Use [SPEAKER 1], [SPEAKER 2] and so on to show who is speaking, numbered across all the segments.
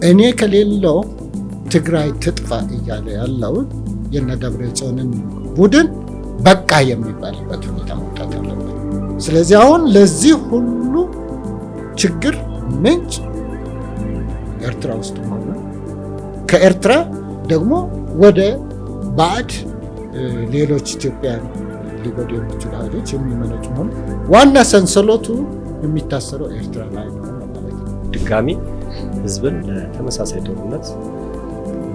[SPEAKER 1] እኔ ከሌለው ትግራይ ትጥፋ እያለ ያለው የነ ደብረጽዮንን ቡድን በቃ የሚባልበት ሁኔታ መውጣት አለበት። ስለዚህ አሁን ለዚህ ሁሉ ችግር ምንጭ ኤርትራ ውስጥ ሆነ ከኤርትራ ደግሞ ወደ ባዕድ ሌሎች ኢትዮጵያን ሊጎዱ የሚችሉ ኃይሎች የሚመነጩ ሆነ ዋና ሰንሰለቱ የሚታሰረው ኤርትራ ላይ ነው ማለት ነው።
[SPEAKER 2] ድጋሚ ህዝብን ለተመሳሳይ ጦርነት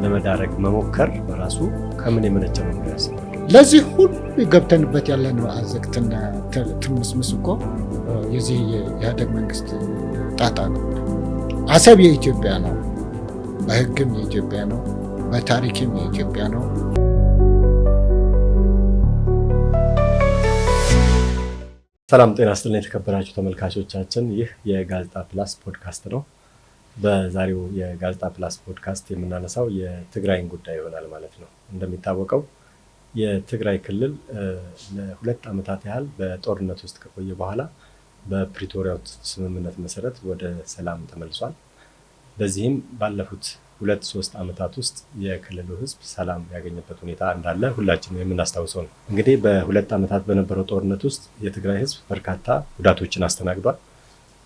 [SPEAKER 2] ለመዳረግ መሞከር በራሱ ከምን የመነጨ ነው የሚያስብ?
[SPEAKER 1] ለዚህ ሁሉ ገብተንበት ያለነው አዘቅትና ትምስምስ እኮ የዚህ የኢህአዴግ መንግስት ጣጣ ነው። አሰብ የኢትዮጵያ ነው፣ በህግም የኢትዮጵያ ነው፣ በታሪክም የኢትዮጵያ ነው።
[SPEAKER 2] ሰላም ጤና ይስጥልኝ የተከበራችሁ ተመልካቾቻችን፣ ይህ የጋዜጣ ፕላስ ፖድካስት ነው። በዛሬው የጋዜጣ ፕላስ ፖድካስት የምናነሳው የትግራይን ጉዳይ ይሆናል ማለት ነው። እንደሚታወቀው የትግራይ ክልል ለ2 ዓመታት ያህል በጦርነት ውስጥ ከቆየ በኋላ በፕሪቶሪያው ስምምነት መሰረት ወደ ሰላም ተመልሷል። በዚህም ባለፉት 2-3 ዓመታት ውስጥ የክልሉ ህዝብ ሰላም ያገኘበት ሁኔታ እንዳለ ሁላችንም የምናስታውሰው ነው። እንግዲህ በ2 ዓመታት በነበረው ጦርነት ውስጥ የትግራይ ህዝብ በርካታ ጉዳቶችን አስተናግዷል።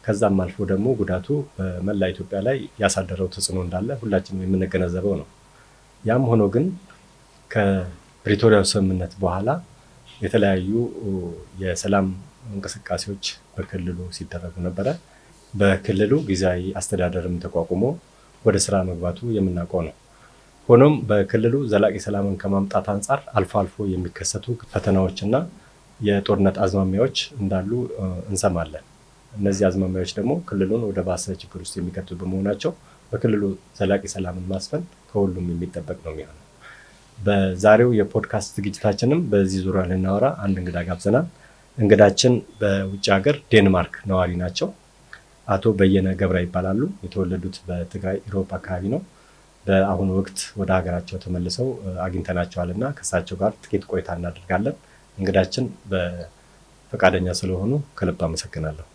[SPEAKER 2] ከዛም አልፎ ደግሞ ጉዳቱ በመላ ኢትዮጵያ ላይ ያሳደረው ተጽዕኖ እንዳለ ሁላችንም የምንገነዘበው ነው። ያም ሆኖ ግን ከፕሪቶሪያው ስምምነት በኋላ የተለያዩ የሰላም እንቅስቃሴዎች በክልሉ ሲደረጉ ነበረ። በክልሉ ጊዜያዊ አስተዳደርም ተቋቁሞ ወደ ስራ መግባቱ የምናውቀው ነው። ሆኖም በክልሉ ዘላቂ ሰላምን ከማምጣት አንጻር አልፎ አልፎ የሚከሰቱ ፈተናዎችና የጦርነት አዝማሚያዎች እንዳሉ እንሰማለን። እነዚህ አዝማሚያዎች ደግሞ ክልሉን ወደ ባሰ ችግር ውስጥ የሚከቱ በመሆናቸው በክልሉ ዘላቂ ሰላምን ማስፈን ከሁሉም የሚጠበቅ ነው የሚሆነው። በዛሬው የፖድካስት ዝግጅታችንም በዚህ ዙሪያ ልናወራ አንድ እንግዳ ጋብዘናል። እንግዳችን በውጭ ሀገር ዴንማርክ ነዋሪ ናቸው። አቶ በየነ ገብረ ይባላሉ። የተወለዱት በትግራይ ኢሮብ አካባቢ ነው። በአሁኑ ወቅት ወደ ሀገራቸው ተመልሰው አግኝተናቸዋል እና ከእሳቸው ጋር ጥቂት ቆይታ እናደርጋለን። እንግዳችን በፈቃደኛ ስለሆኑ ከልብ አመሰግናለሁ።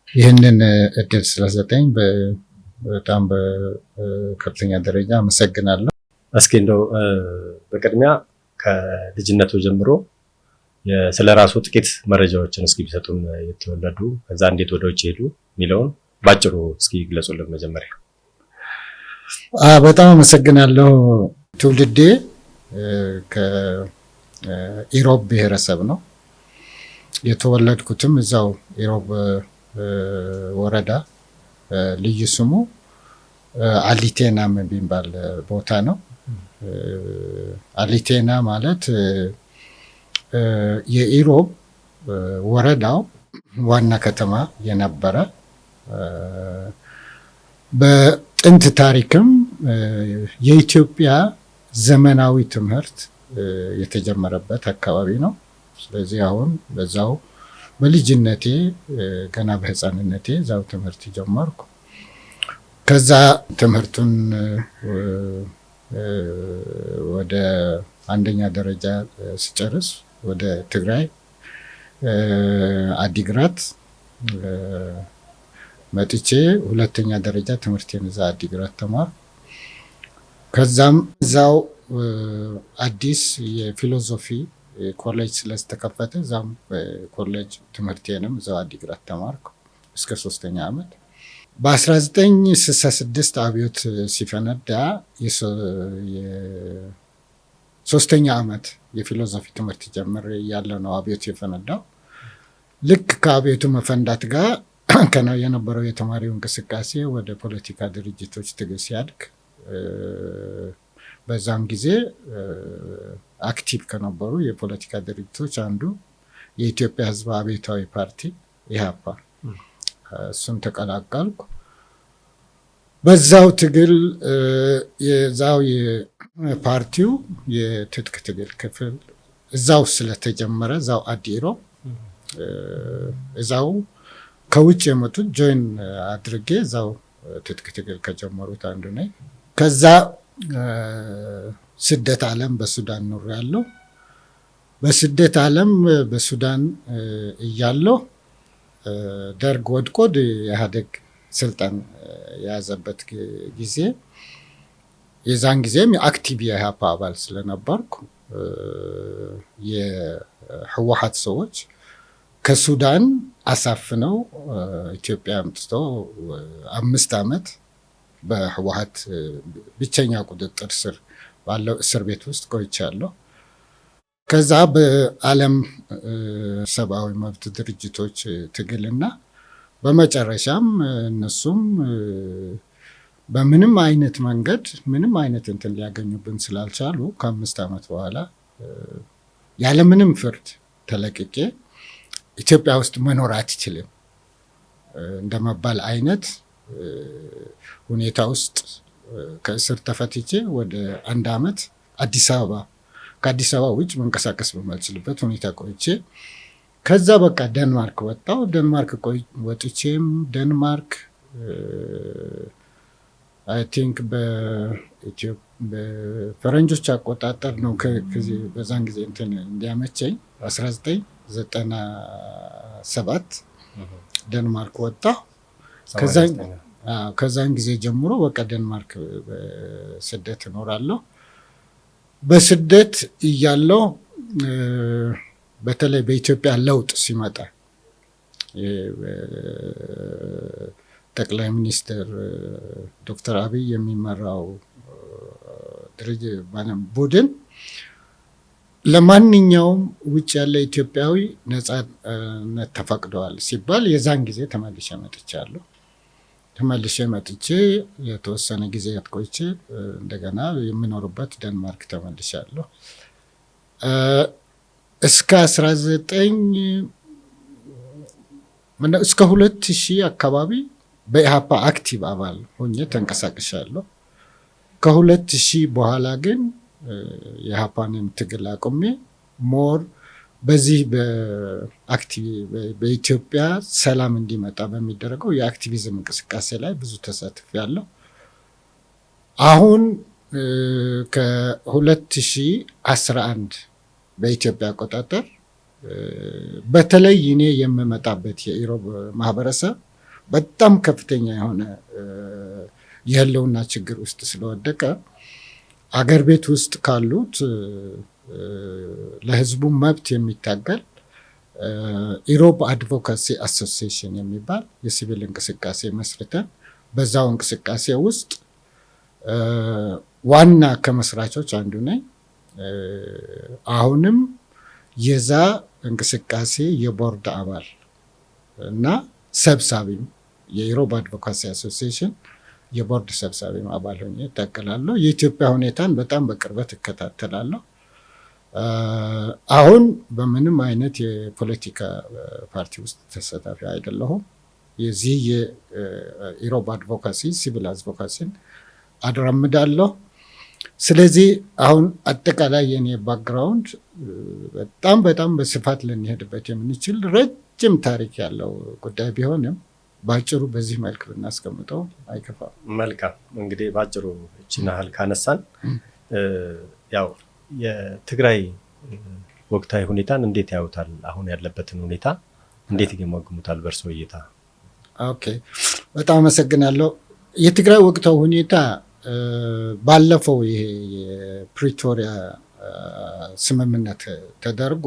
[SPEAKER 1] ይህንን እድል ስለሰጠኝ በጣም በከፍተኛ ደረጃ አመሰግናለሁ።
[SPEAKER 2] እስኪ እንደው በቅድሚያ ከልጅነቱ ጀምሮ ስለ ራሱ ጥቂት መረጃዎችን እስኪ ቢሰጡን፣ የተወለዱ ከዛ እንዴት ወደ ውጭ ሄዱ የሚለውን ባጭሩ እስኪ ግለጹልን። መጀመሪያ
[SPEAKER 1] በጣም አመሰግናለሁ። ትውልዴ ከኢሮብ ብሔረሰብ ነው። የተወለድኩትም እዛው ኢሮብ ወረዳ ልዩ ስሙ አሊቴና የሚባል ቦታ ነው። አሊቴና ማለት የኢሮብ ወረዳው ዋና ከተማ የነበረ በጥንት ታሪክም የኢትዮጵያ ዘመናዊ ትምህርት የተጀመረበት አካባቢ ነው። ስለዚህ አሁን በዛው በልጅነቴ ገና በህፃንነቴ እዛው ትምህርት ጀመርኩ። ከዛ ትምህርቱን ወደ አንደኛ ደረጃ ስጨርስ ወደ ትግራይ አዲግራት መጥቼ ሁለተኛ ደረጃ ትምህርቴን እዛ አዲግራት ተማርኩ። ከዛም እዛው አዲስ የፊሎሶፊ ኮሌጅ ስለተከፈተ እዛም ኮሌጅ ትምህርቴንም እዛው አዲግራት ተማርኩ እስከ 3ኛ ዓመት። በ1966 አብዮት ሲፈነዳ የ3ኛ ዓመት የፊሎሶፊ ትምህርት ጀምሬ ያለ ነው አብዮት የፈነዳው። ልክ ከአብዮቱ መፈንዳት ጋር የነበረው የተማሪው እንቅስቃሴ ወደ ፖለቲካ ድርጅቶች ትግል ሲያድግ በዛም ጊዜ አክቲቭ ከነበሩ የፖለቲካ ድርጅቶች አንዱ የኢትዮጵያ ሕዝብ አብዮታዊ ፓርቲ ኢህአፓ፣ እሱን ተቀላቀልኩ። በዛው ትግል የዛው የፓርቲው የትጥቅ ትግል ክፍል እዛው ስለተጀመረ እዛው አዲኢሮብ እዛው ከውጭ የመጡት ጆይን አድርጌ እዛው ትጥቅ ትግል ከጀመሩት አንዱ ነኝ። ከዛ ስደት ዓለም በሱዳን ኖሬያለሁ። በስደት ዓለም በሱዳን እያለሁ ደርግ ወድቆ ኢህአዴግ ስልጣን የያዘበት ጊዜ የዛን ጊዜም የአክቲቭ የኢህአፓ አባል ስለነበርኩ የህወሓት ሰዎች ከሱዳን አሳፍነው ኢትዮጵያ አምጥተው 5 ዓመት በህወሓት ብቸኛ ቁጥጥር ስር ባለው እስር ቤት ውስጥ ቆይቻለሁ። ከዛ በዓለም ሰብአዊ መብት ድርጅቶች ትግልና በመጨረሻም እነሱም በምንም አይነት መንገድ ምንም አይነት እንትን ሊያገኙብን ስላልቻሉ ከ5 ዓመት በኋላ ያለምንም ፍርድ ተለቅቄ ኢትዮጵያ ውስጥ መኖር አትችልም እንደመባል አይነት ሁኔታ ውስጥ ከእስር ተፈትቼ ወደ 1 ዓመት ከአዲስ አበባ ውጭ መንቀሳቀስ በማልችልበት ሁኔታ ቆይቼ ከዛ በቃ ደንማርክ ወጣሁ። ደንማርክ ወጥቼም ደንማርክ አይ ቲንክ በፈረንጆች አቆጣጠር ነው በዛን ጊዜ እንትን እንዲያመቸኝ 1997 ደንማርክ ወጣሁ። ከዛን ጊዜ ጀምሮ በቃ ደንማርክ በስደት እኖራለሁ። በስደት እያለሁ በተለይ በኢትዮጵያ ለውጥ ሲመጣ ጠቅላይ ሚኒስትር ዶክተር አብይ የሚመራው ቡድን ለማንኛውም ውጭ ያለ ኢትዮጵያዊ ነጻነት ተፈቅደዋል ሲባል የዛን ጊዜ ተመልሼ መጥቼ የተወሰነ ጊዜ ቆይቼ እንደገና የምኖርበት ደንማርክ ተመልሻለሁ። እስከ 2000 አካባቢ በኢህአፓ አክቲቭ አባል ሆኜ ተንቀሳቅሻለሁ። ከ2000 በኋላ ግን የኢህአፓንን ትግል አቁሜ ሞር በዚህ በኢትዮጵያ ሰላም እንዲመጣ በሚደረገው የአክቲቪዝም እንቅስቃሴ ላይ ብዙ ተሳትፌያለሁ። አሁን ከ2011 በኢትዮጵያ አቆጣጠር በተለይ እኔ የምመጣበት የኢሮብ ማህበረሰብ በጣም ከፍተኛ የሆነ የህልውና ችግር ውስጥ ስለወደቀ አገር ቤት ውስጥ ካሉት ለህዝቡ መብት የሚታገል ኢሮብ አድቮካሲ አሶሲዬሽን የሚባል የሲቪል እንቅስቃሴ መስርተን በዛው እንቅስቃሴ ውስጥ ዋና ከመስራቾች አንዱ ነኝ። አሁንም የዛ እንቅስቃሴ የቦርድ አባል እና ሰብሳቢም የኢሮብ አድቮካሲ አሶሲዬሽን የቦርድ ሰብሳቢም አባል ሆኜ እታገላለሁ። የኢትዮጵያ ሁኔታን በጣም በቅርበት እከታተላለሁ። አሁን በምንም አይነት የፖለቲካ ፓርቲ ውስጥ ተሳታፊ አይደለሁም። የዚህ የኢሮብ አድቮካሲ ሲቪል አድቮካሲን አራምዳለሁ። ስለዚህ አሁን አጠቃላይ የኔ ባክግራውንድ በጣም በስፋት ልንሄድበት የምንችል ረጅም ታሪክ ያለው ጉዳይ ቢሆንም ባጭሩ በዚህ መልክ ብናስቀምጠው አይከፋም።
[SPEAKER 2] መልካም። እንግዲህ ባጭሩ እቺን ያህል ካነሳን ያው የትግራይ ወቅታዊ ሁኔታን እንዴት ያዩታል? አሁን ያለበትን ሁኔታ እንዴት ይገመግሙታል በእርሶ እይታ?
[SPEAKER 1] ኦኬ፣ በጣም አመሰግናለሁ። የትግራይ ወቅታዊ ሁኔታ ባለፈው ይሄ የፕሪቶሪያ ስምምነት ተደርጎ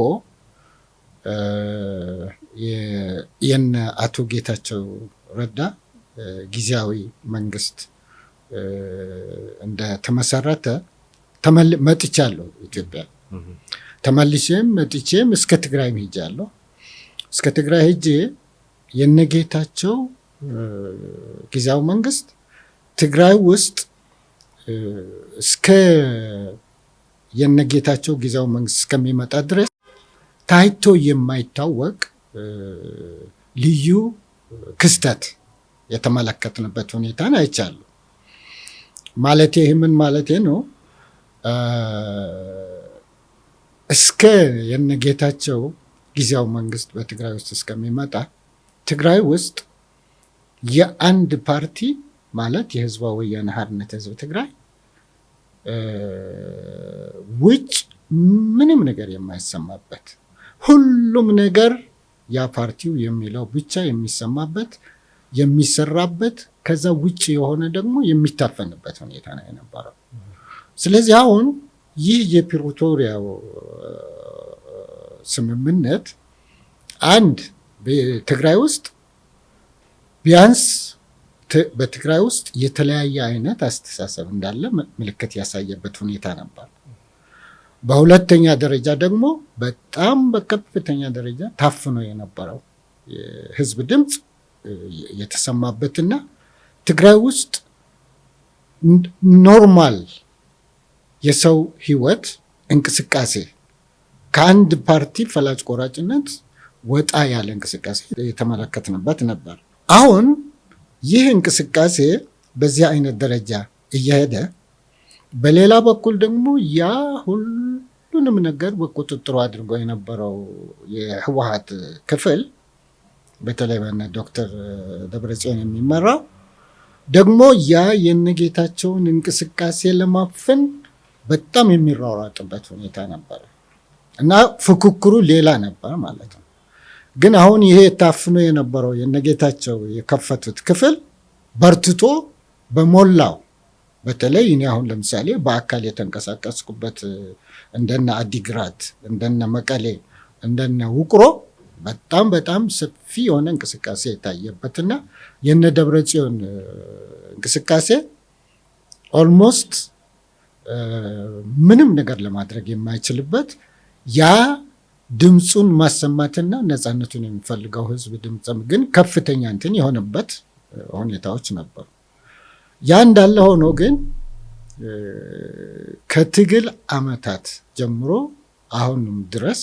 [SPEAKER 1] የነ አቶ ጌታቸው ረዳ ጊዜያዊ መንግስት እንደተመሰረተ መጥቻለሁ ኢትዮጵያ። መጥቼም እስከ ትግራይ ሄጃለሁ። እስከ ትግራይ ሄጄ የነጌታቸው ጊዜያዊ መንግስት ትግራይ ውስጥ እስከ የነጌታቸው ጊዜያዊ መንግስት እስከሚመጣ ድረስ ታይቶ የማይታወቅ ልዩ ክስተት የተመለከትንበት ሁኔታን አይቻለሁ። ማለቴ ምን ማለቴ ነው? እስከ የነጌታቸው ጊዜያዊ መንግስት በትግራይ ውስጥ እስከሚመጣ ትግራይ ውስጥ የአንድ ፓርቲ ማለት የህዝባዊ ወያነ ሓርነት ህዝብ ትግራይ ውጭ ምንም ነገር የማይሰማበት፣ ሁሉም ነገር ያ ፓርቲው የሚለው ብቻ የሚሰማበት የሚሰራበት ከዛ ውጭ የሆነ ደግሞ የሚታፈንበት ሁኔታ ነው የነበረው። ስለዚህ አሁን ይህ የፕሪቶሪያው ስምምነት አንድ በትግራይ ውስጥ ቢያንስ በትግራይ ውስጥ የተለያየ አይነት አስተሳሰብ እንዳለ ምልክት ያሳየበት ሁኔታ ነበር። በሁለተኛ ደረጃ ደግሞ በጣም በከፍተኛ ደረጃ ታፍኖ የነበረው የህዝብ ድምፅ የተሰማበትና ትግራይ ውስጥ ኖርማል የሰው ህይወት እንቅስቃሴ ከአንድ ፓርቲ ፈላጭ ቆራጭነት ወጣ ያለ እንቅስቃሴ የተመለከትንበት ነበር። አሁን ይህ እንቅስቃሴ በዚህ አይነት ደረጃ እየሄደ በሌላ በኩል ደግሞ ያ ሁሉንም ነገር በቁጥጥሩ አድርጎ የነበረው የህወሓት ክፍል በተለይ በነ ዶክተር ደብረጽዮን የሚመራው ደግሞ ያ የነጌታቸውን እንቅስቃሴ ለማፈን በጣም የሚሯሯጥበት ሁኔታ ነበር እና ፉክክሩ ሌላ ነበር ማለት ነው። ግን አሁን ይሄ ታፍኖ የነበረው የነጌታቸው የከፈቱት ክፍል በርትቶ በሞላው በተለይ እኔ አሁን ለምሳሌ በአካል የተንቀሳቀስኩበት እንደነ አዲግራት፣ እንደነ መቀሌ፣ እንደነ ውቅሮ በጣም ሰፊ የሆነ እንቅስቃሴ የታየበትና የነ ደብረጽዮን እንቅስቃሴ ኦልሞስት ምንም ነገር ለማድረግ የማይችልበት ያ ድምፁን ማሰማትና ነፃነቱን የሚፈልገው ህዝብ ድምፅም ግን ከፍተኛ እንትን የሆነበት ሁኔታዎች ነበሩ። ያ እንዳለ ሆኖ ግን ከትግል አመታት ጀምሮ አሁንም ድረስ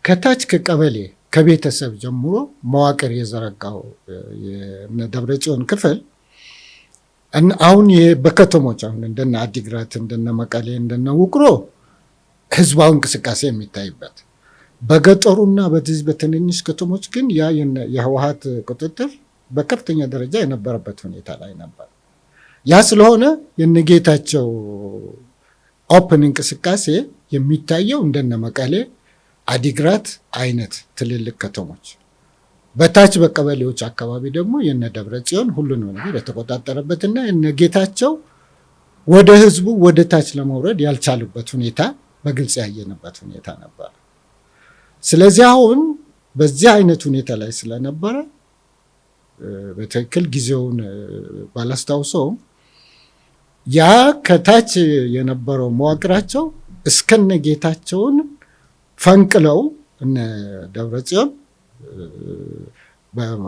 [SPEAKER 1] ከታች ከቀበሌ ከቤተሰብ ጀምሮ መዋቅር የዘረጋው የደብረጽዮን ክፍል አሁን በከተሞች አሁን እንደነ አዲግራት፣ እንደነ መቀሌ፣ እንደነ ውቅሮ ህዝባዊ እንቅስቃሴ የሚታይበት በገጠሩና በዚህ በትንንሽ ከተሞች ግን ያ የህወሓት ቁጥጥር በከፍተኛ ደረጃ የነበረበት ሁኔታ ላይ ነበር። ያ ስለሆነ የነጌታቸው ኦፕን እንቅስቃሴ የሚታየው እንደነ መቀሌ፣ አዲግራት አይነት ትልልቅ ከተሞች፣ በታች በቀበሌዎች አካባቢ ደግሞ የነ ደብረጽዮን ሁሉንም ነገር የተቆጣጠረበትና የነጌታቸው ወደ ህዝቡ ወደ ታች ለመውረድ ያልቻሉበት ሁኔታ በግልጽ ያየንበት ሁኔታ ነበር። ስለዚህ አሁን በዚህ አይነት ሁኔታ ላይ ስለነበረ በትክክል ጊዜውን ባላስታውሰውም ያ ከታች የነበረው መዋቅራቸው እስከነጌታቸውን ፈንቅለው እነ ደብረጽዮን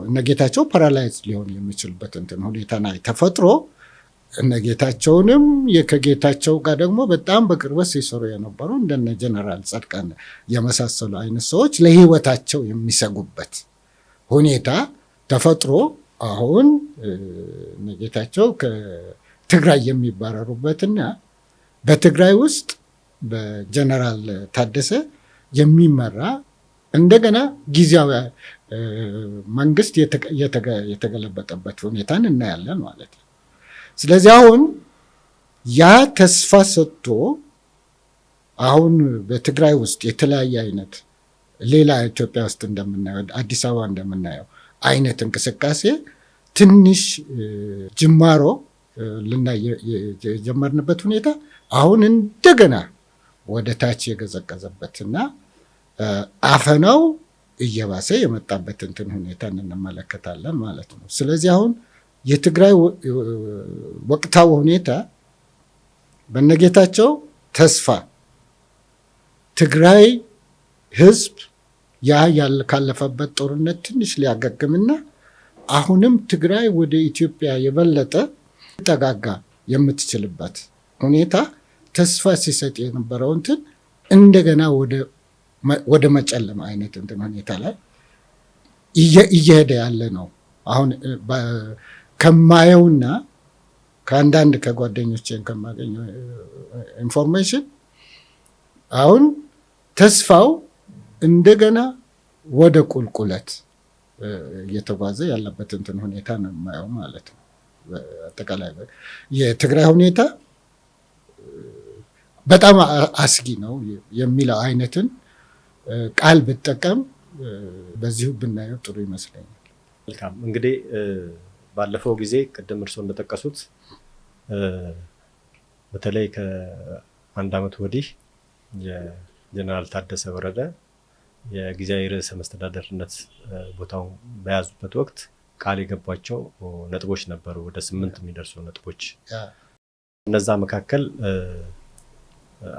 [SPEAKER 1] እነጌታቸው ፓራላይዝ ሊሆን የሚችልበት እንትን ሁኔታ ላይ ተፈጥሮ እነጌታቸውንም ከጌታቸው ጋር ደግሞ በጣም በቅርበት ሲሰሩ የነበሩ እንደነ ጀነራል ጻድቃን የመሳሰሉ አይነት ሰዎች ለህይወታቸው የሚሰጉበት ሁኔታ ተፈጥሮ አሁን እነጌታቸው ከትግራይ የሚባረሩበትና በትግራይ ውስጥ በጀነራል ታደሰ የሚመራ እንደገና ጊዜያዊ መንግስት የተገለበጠበት ሁኔታን እናያለን ማለት ነው። ስለዚህ አሁን ያ ተስፋ ሰጥቶ አሁን በትግራይ ውስጥ የተለያየ አይነት ሌላ ኢትዮጵያ ውስጥ እንደምናየው አዲስ አበባ እንደምናየው አይነት እንቅስቃሴ ትንሽ ጅማሮ ልናይ የጀመርንበት ሁኔታ አሁን እንደገና ወደ ታች የገዘቀዘበትና አፈናው እየባሰ የመጣበት እንትን ሁኔታ እንመለከታለን ማለት ነው። ስለዚህ አሁን የትግራይ ወቅታዊ ሁኔታ በነጌታቸው ተስፋ ትግራይ ህዝብ ካለፈበት ጦርነት ትንሽ ሊያገግምና አሁንም ትግራይ ወደ ኢትዮጵያ የበለጠ ጠጋጋ የምትችልበት ሁኔታ ተስፋ ሲሰጥ የነበረው እንትን እንደገና ወደ መጨለም አይነት እንትን ሁኔታ ላይ እየሄደ ያለ ነው። አሁን ከማየውና ከአንዳንድ ከጓደኞቼን ከማገኘው ኢንፎርሜሽን አሁን ተስፋው እንደገና ወደ ቁልቁለት እየተጓዘ ያለበት እንትን ሁኔታ ነው የማየው ማለት ነው። አጠቃላይ የትግራይ ሁኔታ በጣም አስጊ ነው የሚለው አይነትን ቃል ብጠቀም በዚሁ ብናየው ጥሩ ይመስለኛል።
[SPEAKER 2] መልካም እንግዲህ ባለፈው ጊዜ ቅድም እርስዎ እንደጠቀሱት በተለይ ከአንድ ዓመት ወዲህ የጀነራል ታደሰ ወረደ የጊዜያዊ ርዕሰ መስተዳደርነት ቦታውን በያዙበት ወቅት ቃል የገቧቸው ነጥቦች ነበሩ፣ ወደ 8 የሚደርሱ ነጥቦች። እነዛ መካከል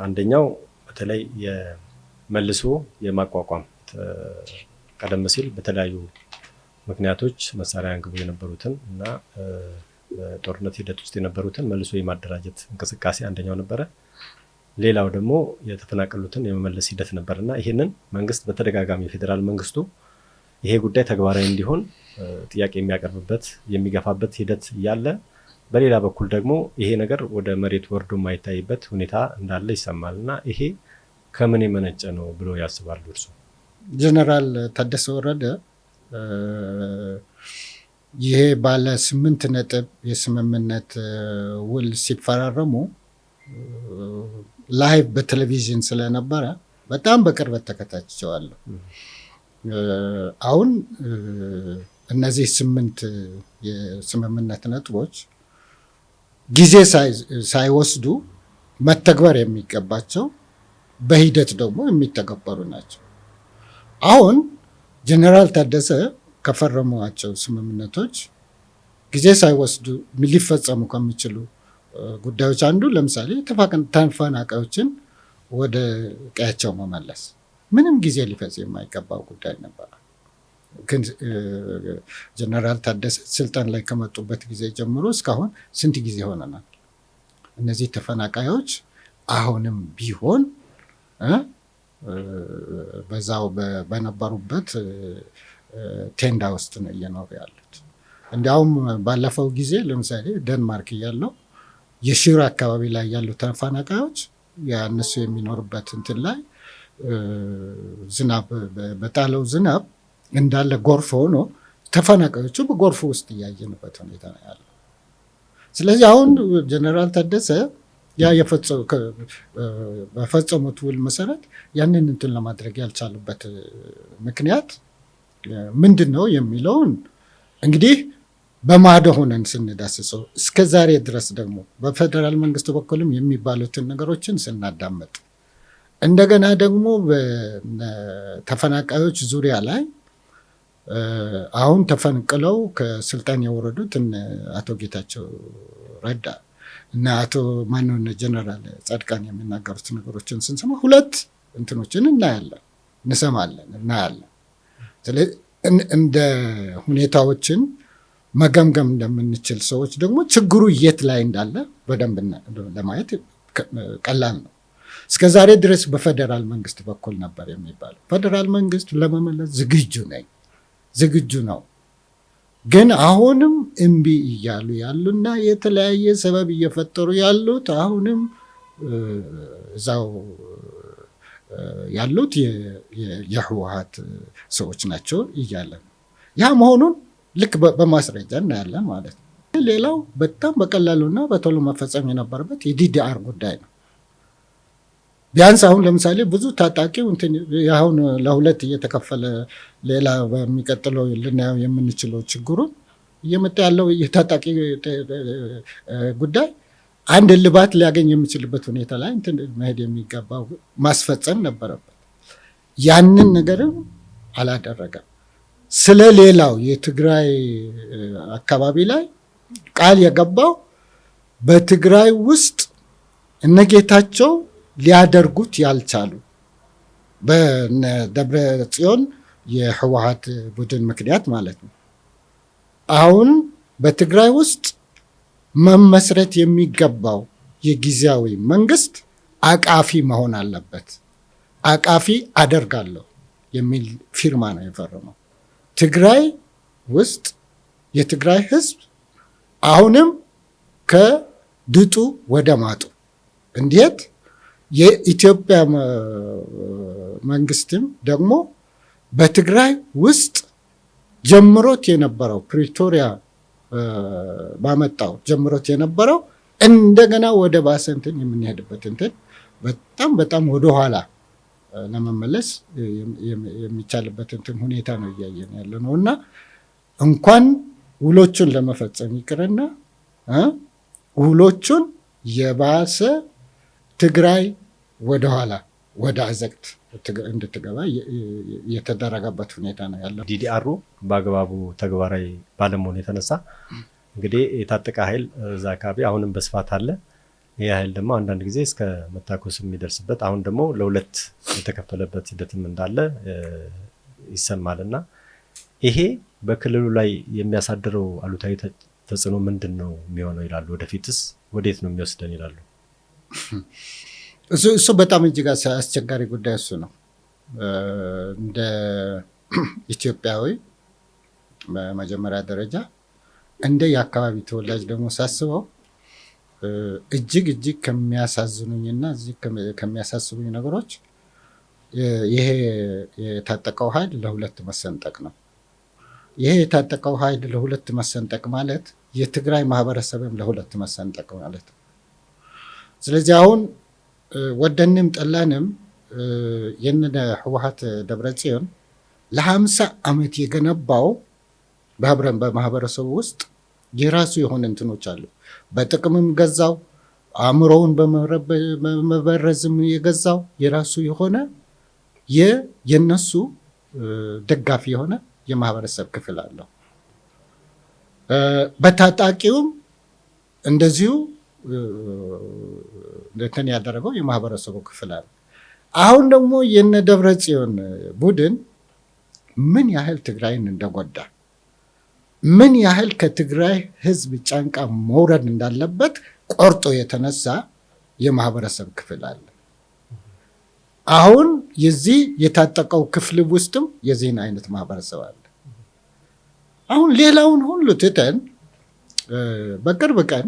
[SPEAKER 2] አንደኛው በተለይ የመልሶ የማቋቋም ቀደም ሲል በተለያዩ ምክንያቶች መሳሪያ አንግቦ የነበሩትን እና በጦርነት ሂደት ውስጥ የነበሩትን መልሶ የማደራጀት እንቅስቃሴ አንደኛው ነበረ። ሌላው ደግሞ የተፈናቀሉትን የመመለስ ሂደት ነበርና ይህንን መንግስት በተደጋጋሚ ፌዴራል መንግስቱ ይሄ ጉዳይ ተግባራዊ እንዲሆን ጥያቄ የሚያቀርብበት የሚገፋበት ሂደት እያለ በሌላ በኩል ደግሞ ይሄ ነገር ወደ መሬት ወርዶ የማይታይበት ሁኔታ እንዳለ ይሰማልና ይሄ ከምን የመነጨ ነው ብሎ ያስባሉ እርሱ?
[SPEAKER 1] ጀነራል ታደሰ ወረደ ይሄ ባለ 8 ነጥብ የስምምነት ውል ሲፈራረሙ ላይቭ በቴሌቪዥን ስለነበረ በጣም በቅርበት ተከታትቼዋለሁ። አሁን እነዚህ 8 የስምምነት ነጥቦች ጊዜ ሳይወስዱ መተግበር የሚገባቸው በሂደት ደግሞ የሚተገበሩ ናቸው። አሁን ጀነራል ታደሰ ከፈረሟቸው ስምምነቶች ጊዜ ሳይወስዱ ሊፈጸሙ ከሚችሉ ጉዳዮች አንዱ ለምሳሌ ተፈናቃዮችን ወደ ቀያቸው መመለስ ምንም ጊዜ ሊፈጽ የማይገባው ጉዳይ ነበር። ግን ጀነራል ታደሰ ስልጣን ላይ ከመጡበት ጊዜ ጀምሮ እስካሁን ስንት ጊዜ ሆነናል? እነዚህ ተፈናቃዮች አሁንም ቢሆን በዛው በነበሩበት ቴንዳ ውስጥ ነው እየኖሩ ያሉት። እንዲያውም ባለፈው ጊዜ ለምሳሌ ደንማርክ ያለው የሽር አካባቢ ላይ ያሉ ተፈናቃዮች ያነሱ የሚኖርበት እንትን ላይ ዝናብ በጣለው ዝናብ እንዳለ ጎርፍ ሆኖ ተፈናቃዮቹ በጎርፍ ውስጥ እያየንበት ሁኔታ ነው ያለው። ስለዚህ አሁን ጀነራል ታደሰ በፈጸሙት ውል መሰረት ያንን እንትን ለማድረግ ያልቻሉበት ምክንያት ምንድን ነው የሚለውን እንግዲህ በማዶ ሆነን ስንዳስሰው እስከ ዛሬ ድረስ ደግሞ በፌደራል መንግስት በኩልም የሚባሉትን ነገሮችን ስናዳመጥ እንደገና ደግሞ በተፈናቃዮች ዙሪያ ላይ አሁን ተፈንቅለው ከስልጣን የወረዱት አቶ ጌታቸው ረዳ እና አቶ ማንሆነ ጀነራል ጻድቃን የሚናገሩት ነገሮችን ስንሰማ ሁለት እንትኖችን እናያለን፣ እንሰማለን፣ እናያለን። ስለዚህ እንደ ሁኔታዎችን መገምገም እንደምንችል ሰዎች ደግሞ ችግሩ የት ላይ እንዳለ በደንብ ለማየት ቀላል ነው። እስከ ዛሬ ድረስ በፌደራል መንግስት በኩል ነበር የሚባለው። ፌደራል መንግስት ለመመለስ ዝግጁ ነው። ግን አሁንም እምቢ እያሉ ያሉና የተለያየ ሰበብ እየፈጠሩ ያሉት አሁንም እዛው ያሉት የህወሓት ሰዎች ናቸው እያለ ነው። ያ መሆኑን ልክ በማስረጃ እናያለን ማለት ነው። ሌላው በጣም በቀላሉና በቶሎ መፈጸም የነበረበት የዲዲአር ጉዳይ ነው። ቢያንስ አሁን ለምሳሌ ብዙ ታጣቂው አሁን ለሁለት እየተከፈለ ሌላ በሚቀጥለው ልናየው የምንችለው ችግሩን እየመጣ ያለው የታጣቂ ጉዳይ አንድ እልባት ሊያገኝ የሚችልበት ሁኔታ ላይ መሄድ የሚገባው ማስፈጸም ነበረበት። ያንን ነገርም አላደረገም። ስለ ሌላው የትግራይ አካባቢ ላይ ቃል የገባው በትግራይ ውስጥ እነጌታቸው ሊያደርጉት ያልቻሉ በደብረ ጽዮን የህወሓት ቡድን ምክንያት ማለት ነው። አሁን በትግራይ ውስጥ መመስረት የሚገባው የጊዜያዊ መንግስት አቃፊ መሆን አለበት። አቃፊ አደርጋለሁ የሚል ፊርማ ነው የፈረመው። ትግራይ ውስጥ የትግራይ ህዝብ አሁንም ከድጡ ወደ ማጡ እንዴት የኢትዮጵያ መንግስትም ደግሞ በትግራይ ውስጥ ጀምሮት የነበረው ፕሪቶሪያ ባመጣው ጀምሮት የነበረው እንደገና ወደ ባሰ እንትን የምንሄድበት እንትን በጣም ወደኋላ ለመመለስ የሚቻልበት እንትን ሁኔታ ነው እያየን ያለ ነው። እና እንኳን ውሎቹን ለመፈጸም ይቅርና ውሎቹን የባሰ ትግራይ ወደኋላ ወደ አዘቅት እንድትገባ የተደረገበት ሁኔታ ነው ያለው።
[SPEAKER 2] ዲዲአሩ በአግባቡ ተግባራዊ ባለመሆኑ የተነሳ እንግዲህ የታጠቀ ኃይል እዛ አካባቢ አሁንም በስፋት አለ። ይህ ኃይል ደግሞ አንዳንድ ጊዜ እስከ መታኮስ የሚደርስበት አሁን ደግሞ ለሁለት የተከፈለበት ሂደትም እንዳለ ይሰማልና ይሄ በክልሉ ላይ የሚያሳድረው አሉታዊ ተጽዕኖ ምንድን ነው የሚሆነው ይላሉ? ወደፊትስ ወዴት ነው የሚወስደን ይላሉ?
[SPEAKER 1] እሱ በጣም እጅግ አስቸጋሪ ጉዳይ እሱ ነው። እንደ ኢትዮጵያዊ በመጀመሪያ ደረጃ እንደ የአካባቢ ተወላጅ ደግሞ ሳስበው እጅግ ከሚያሳዝኑኝና እዚህ ከሚያሳስቡኝ ነገሮች ይሄ የታጠቀው ኃይል ለሁለት መሰንጠቅ ነው። ይሄ የታጠቀው ኃይል ለሁለት መሰንጠቅ ማለት የትግራይ ማህበረሰብም ለሁለት መሰንጠቅ ማለት ነው። ስለዚህ አሁን ወደንም ጠላንም የነ ህወሓት ደብረጽዮን ለ50 ዓመት የገነባው በማህበረሰቡ ውስጥ የራሱ የሆነ እንትኖች አሉ። በጥቅምም ገዛው፣ አእምሮውን በመበረዝም የገዛው የራሱ የሆነ የነሱ ደጋፊ የሆነ የማህበረሰብ ክፍል አለው። በታጣቂውም እንደዚሁ እንትን ያደረገው የማህበረሰቡ ክፍል አለ። አሁን ደግሞ የነ ደብረጽዮን ቡድን ምን ያህል ትግራይን እንደጎዳ፣ ምን ያህል ከትግራይ ህዝብ ጫንቃ መውረድ እንዳለበት ቆርጦ የተነሳ የማህበረሰብ ክፍል አለ። አሁን የዚህ የታጠቀው ክፍል ውስጥም የዚህን አይነት ማህበረሰብ አለ። አሁን ሌላውን ሁሉ ትተን በቅርብ ቀን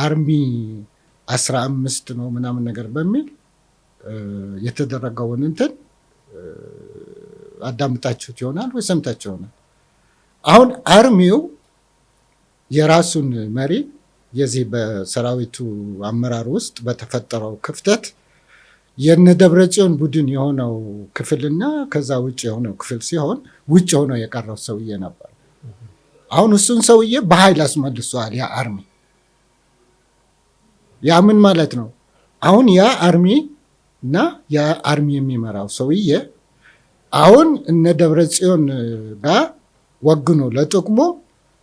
[SPEAKER 1] አርሚ 15 ነው ምናምን ነገር በሚል የተደረገውን እንትን አዳምጣችሁት ይሆናል ወይ ሰምታችሁ ይሆናል። አሁን አርሚው የራሱን መሪ የዚህ በሰራዊቱ አመራር ውስጥ በተፈጠረው ክፍተት የነ ደብረጽዮን ቡድን የሆነው ክፍልና ከዛ ውጭ የሆነው ክፍል ሲሆን ውጭ ሆኖ የቀረው ሰውዬ ነበር። አሁን እሱን ሰውዬ በኃይል አስመልሷል ያ አርሚ። ያ ምን ማለት ነው? አሁን ያ አርሚ እና ያ አርሚ የሚመራው ሰውዬ አሁን እነ ደብረጽዮን ጋር ወግኖ ለጥቅሙ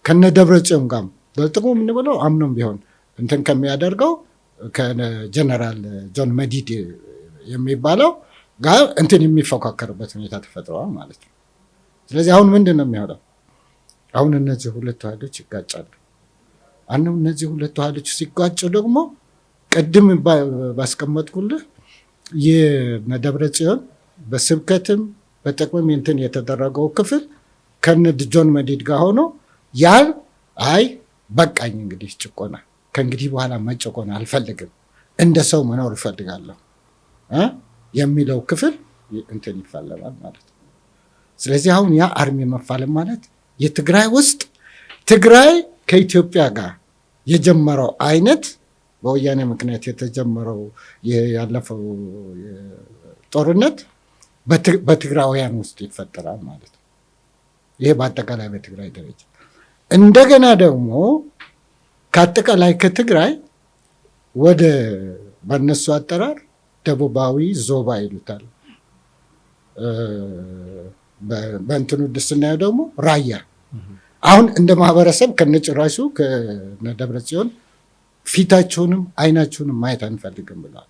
[SPEAKER 1] ከነ ደብረጽዮን ጋር ለጥቅሙ ምን ብለው አምኖም ቢሆን እንትን ከሚያደርገው ከጀነራል ጆን መዲድ የሚባለው ጋር እንትን የሚፎካከርበት ሁኔታ ተፈጥሯል ማለት ነው። ስለዚህ አሁን ምንድን ነው የሚሆነው? አሁን እነዚህ ሁለቱ ኃይሎች ይጋጫሉ። እነዚህ ሁለቱ ኃይሎች ሲጋጩ ደግሞ ቅድም ባስቀመጥኩልህ የነ ደብረጽዮን በስብከትም በጥቅምም እንትን የተደረገው ክፍል ከነ ጆን መዲድ ጋር ሆኖ አይ በቃኝ እንግዲህ ጭቆና ከእንግዲህ በኋላ መጨቆና አልፈልግም፣ እንደ ሰው መኖር እፈልጋለሁ የሚለው ክፍል እንትን ይፋለማል ማለት ነው። ስለዚህ አሁን ያ አርሚ መፋለም ማለት የትግራይ ውስጥ ትግራይ ከኢትዮጵያ ጋር የጀመረው አይነት በወያኔ ምክንያት የተጀመረው ያለፈው ጦርነት በትግራውያን ውስጥ ይፈጠራል ማለት ነው። ይሄ በአጠቃላይ በትግራይ ደረጃ እንደገና ደግሞ ከአጠቃላይ ከትግራይ ወደ በነሱ አጠራር ደቡባዊ ዞባ ይሉታል። በእንትኑ ስናየው ደግሞ ራያ አሁን እንደ ማህበረሰብ ከነጭራሹ ከነደብረጽዮን ፊታቸውንም አይናቸውንም ማየት አንፈልግም ብለዋል።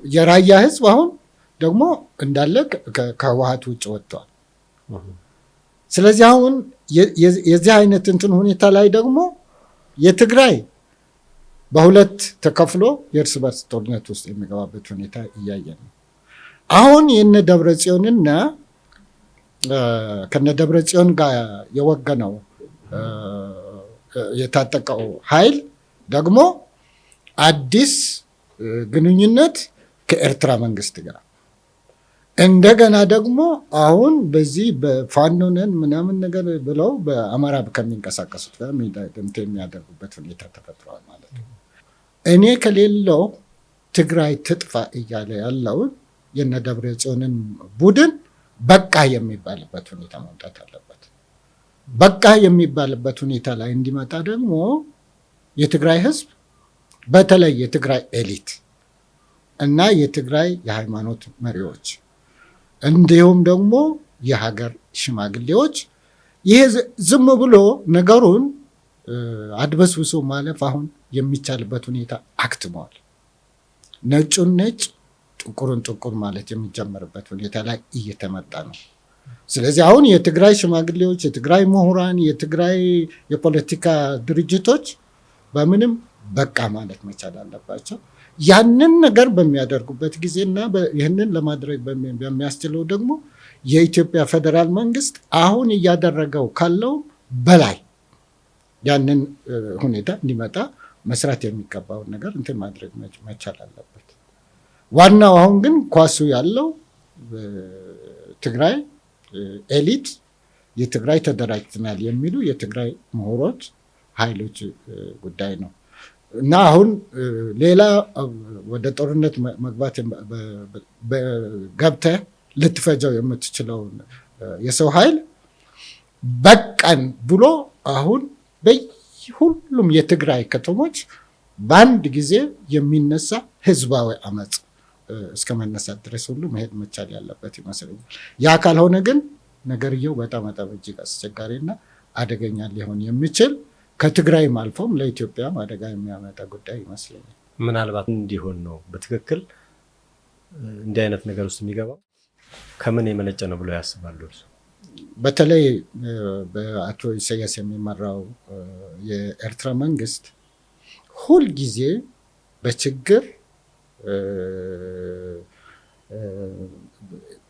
[SPEAKER 1] የራያ ህዝብ አሁን ደግሞ እንዳለ ከህወሓት ውጭ ወጥተዋል። ስለዚህ አሁን የዚህ አይነት እንትን ሁኔታ ላይ ደግሞ የትግራይ በሁለት ተከፍሎ የእርስ በርስ ጦርነት ውስጥ የሚገባበት ሁኔታ እያየን ነው። አሁን የነ ደብረጽዮንና ከነ ደብረጽዮን ጋር የወገነው የታጠቀው ኃይል ደግሞ አዲስ ግንኙነት ከኤርትራ መንግስት ጋር እንደገና ደግሞ አሁን በዚህ በፋኖነን ምናምን ነገር ብለው በአማራ ከሚንቀሳቀሱት ጋር የሚያደርጉበት ሁኔታ ተፈጥሯል ማለት ነው። እኔ ከሌለው ትግራይ ትጥፋ እያለ ያለውን የነ ደብረጽዮንን ቡድን በቃ የሚባልበት ሁኔታ መምጣት አለበት። በቃ የሚባልበት ሁኔታ ላይ እንዲመጣ ደግሞ የትግራይ ህዝብ በተለይ የትግራይ ኤሊት እና የትግራይ የሃይማኖት መሪዎች እንዲሁም ደግሞ የሀገር ሽማግሌዎች ይሄ ዝም ብሎ ነገሩን አድበስብሶ ማለፍ አሁን የሚቻልበት ሁኔታ አክትመዋል። ነጩን ነጭ ጥቁሩን ጥቁር ማለት የሚጀመርበት ሁኔታ ላይ እየተመጣ ነው። ስለዚህ አሁን የትግራይ ሽማግሌዎች፣ የትግራይ ምሁራን፣ የትግራይ የፖለቲካ ድርጅቶች በምንም በቃ ማለት መቻል አለባቸው። ያንን ነገር በሚያደርጉበት ጊዜና ይህንን ለማድረግ በሚያስችለው ደግሞ የኢትዮጵያ ፌዴራል መንግስት አሁን እያደረገው ካለው በላይ ያንን ሁኔታ እንዲመጣ መስራት የሚገባውን ነገር እንትን ማድረግ መቻል አለበት። ዋናው አሁን ግን ኳሱ ያለው ትግራይ ኤሊት፣ የትግራይ ተደራጅተናል የሚሉ የትግራይ ምሁሮች ኃይሎች ጉዳይ ነው እና አሁን ሌላ ወደ ጦርነት መግባት ገብተህ ልትፈጀው የምትችለውን የሰው ኃይል በቃን ብሎ አሁን በሁሉም የትግራይ ከተሞች በአንድ ጊዜ የሚነሳ ህዝባዊ አመፅ እስከ መነሳት ድረስ ሁሉ መሄድ መቻል ያለበት ይመስለኛል። ያ ካልሆነ ግን ነገርየው በጣም እጅግ አስቸጋሪና አደገኛ ሊሆን የሚችል ከትግራይም አልፎም ለኢትዮጵያም አደጋ የሚያመጣ ጉዳይ ይመስለኛል።
[SPEAKER 2] ምናልባት እንዲሆን ነው በትክክል እንዲህ አይነት ነገር ውስጥ የሚገባው ከምን የመነጨ ነው ብለው ያስባሉ?
[SPEAKER 1] በተለይ በአቶ ኢሳያስ የሚመራው የኤርትራ መንግስት ሁልጊዜ በችግር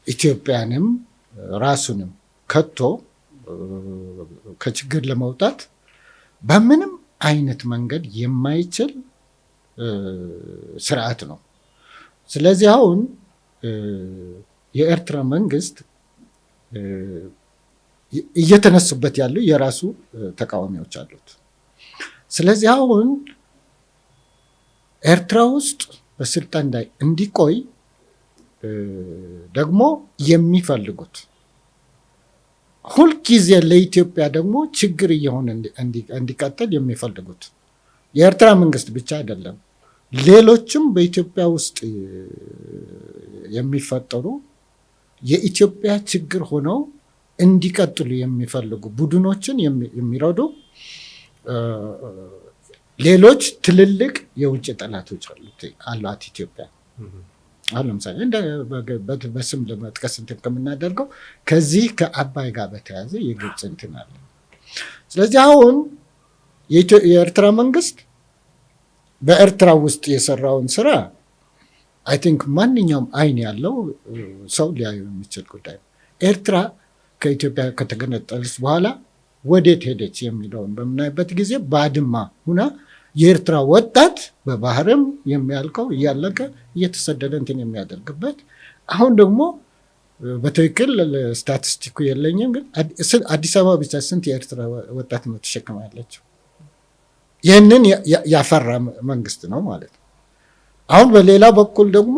[SPEAKER 1] ኢትዮጵያንም ራሱንም ከቶ ከችግር ለመውጣት በምንም አይነት መንገድ የማይችል ስርዓት ነው። ስለዚህ አሁን የኤርትራ መንግስት እየተነሱበት ያሉ የራሱ ተቃዋሚዎች አሉት። ስለዚህ አሁን ኤርትራ ውስጥ በስልጣን ላይ እንዲቆይ ደግሞ የሚፈልጉት ሁልጊዜ ለኢትዮጵያ ደግሞ ችግር እየሆነ እንዲቀጥል የሚፈልጉት የኤርትራ መንግስት ብቻ አይደለም፣ ሌሎችም በኢትዮጵያ ውስጥ የሚፈጠሩ የኢትዮጵያ ችግር ሆነው እንዲቀጥሉ የሚፈልጉ ቡድኖችን የሚረዱ ሌሎች ትልልቅ የውጭ ጠላቶች አሏት ኢትዮጵያ። አሁን ለምሳሌ በስም ለመጥቀስ እንትን ከምናደርገው ከዚህ ከአባይ ጋር በተያያዘ የግብፅ እንትን አለ። ስለዚህ አሁን የኤርትራ መንግስት በኤርትራ ውስጥ የሰራውን ስራ አይ ቲንክ ማንኛውም አይን ያለው ሰው ሊያዩ የሚችል ጉዳይ ነው። ኤርትራ ከኢትዮጵያ ከተገነጠለች በኋላ ወዴት ሄደች የሚለውን በምናይበት ጊዜ ባድማ ሁና የኤርትራ ወጣት በባህርም የሚያልቀው እያለቀ እየተሰደደ እንትን የሚያደርግበት አሁን ደግሞ በትክክል ስታቲስቲኩ የለኝም፣ ግን አዲስ አበባ ብቻ ስንት የኤርትራ ወጣት ነው ተሸክማ ያለችው? ይህንን ያፈራ መንግስት ነው ማለት ነው። አሁን በሌላ በኩል ደግሞ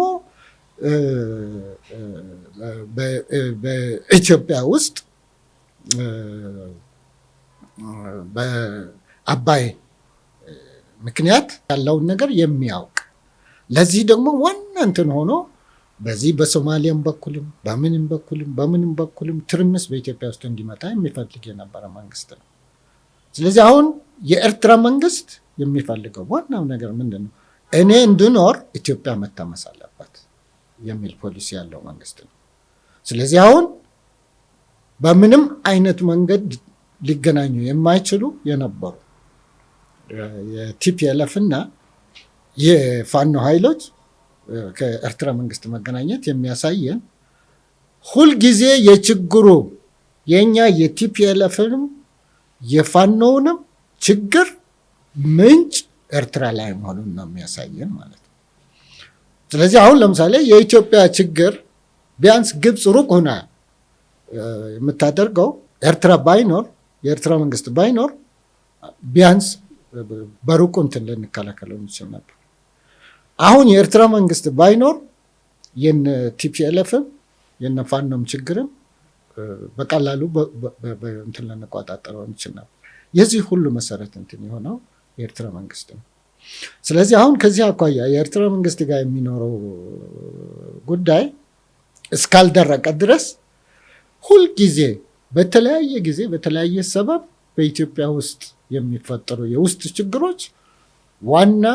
[SPEAKER 1] በኢትዮጵያ ውስጥ በአባይ ምክንያት ያለውን ነገር የሚያውቅ ለዚህ ደግሞ ዋና እንትን ሆኖ በዚህ በሶማሊያም በኩልም በምንም በኩልም ትርምስ በኢትዮጵያ ውስጥ እንዲመጣ የሚፈልግ የነበረ መንግስት ነው። ስለዚህ አሁን የኤርትራ መንግስት የሚፈልገው ዋናው ነገር ምንድን ነው? እኔ እንድኖር ኢትዮጵያ መታመስ አለባት የሚል ፖሊሲ ያለው መንግስት ነው። ስለዚህ አሁን በምንም አይነት መንገድ ሊገናኙ የማይችሉ የነበሩ የቲፒኤልኤፍ እና የፋኖ ኃይሎች ከኤርትራ መንግስት መገናኘት የሚያሳየን ሁልጊዜ የችግሩ የኛ የቲፒኤልኤፍንም የፋኖውንም ችግር ምንጭ ኤርትራ ላይ መሆኑን ነው የሚያሳየን ማለት ነው። ስለዚህ አሁን ለምሳሌ የኢትዮጵያ ችግር ቢያንስ ግብፅ ሩቅ ሆና የምታደርገው ኤርትራ ባይኖር የኤርትራ መንግስት ባይኖር ቢያንስ በሩቁ እንትን ልንከላከለው እንችል ነበር። አሁን የኤርትራ መንግስት ባይኖር የነ ቲፒኤልኤፍም የነ ፋኖም ችግርም በቀላሉ እንትን ልንቆጣጠረው እንችላለን። የዚህ ሁሉ መሰረት እንትን የሆነው የኤርትራ መንግስት ነው። ስለዚህ አሁን ከዚህ አኳያ የኤርትራ መንግስት ጋር የሚኖረው ጉዳይ እስካልደረቀ ድረስ ሁልጊዜ በተለያየ ጊዜ በተለያየ ሰበብ በኢትዮጵያ ውስጥ የሚፈጠሩ የውስጥ ችግሮች ዋና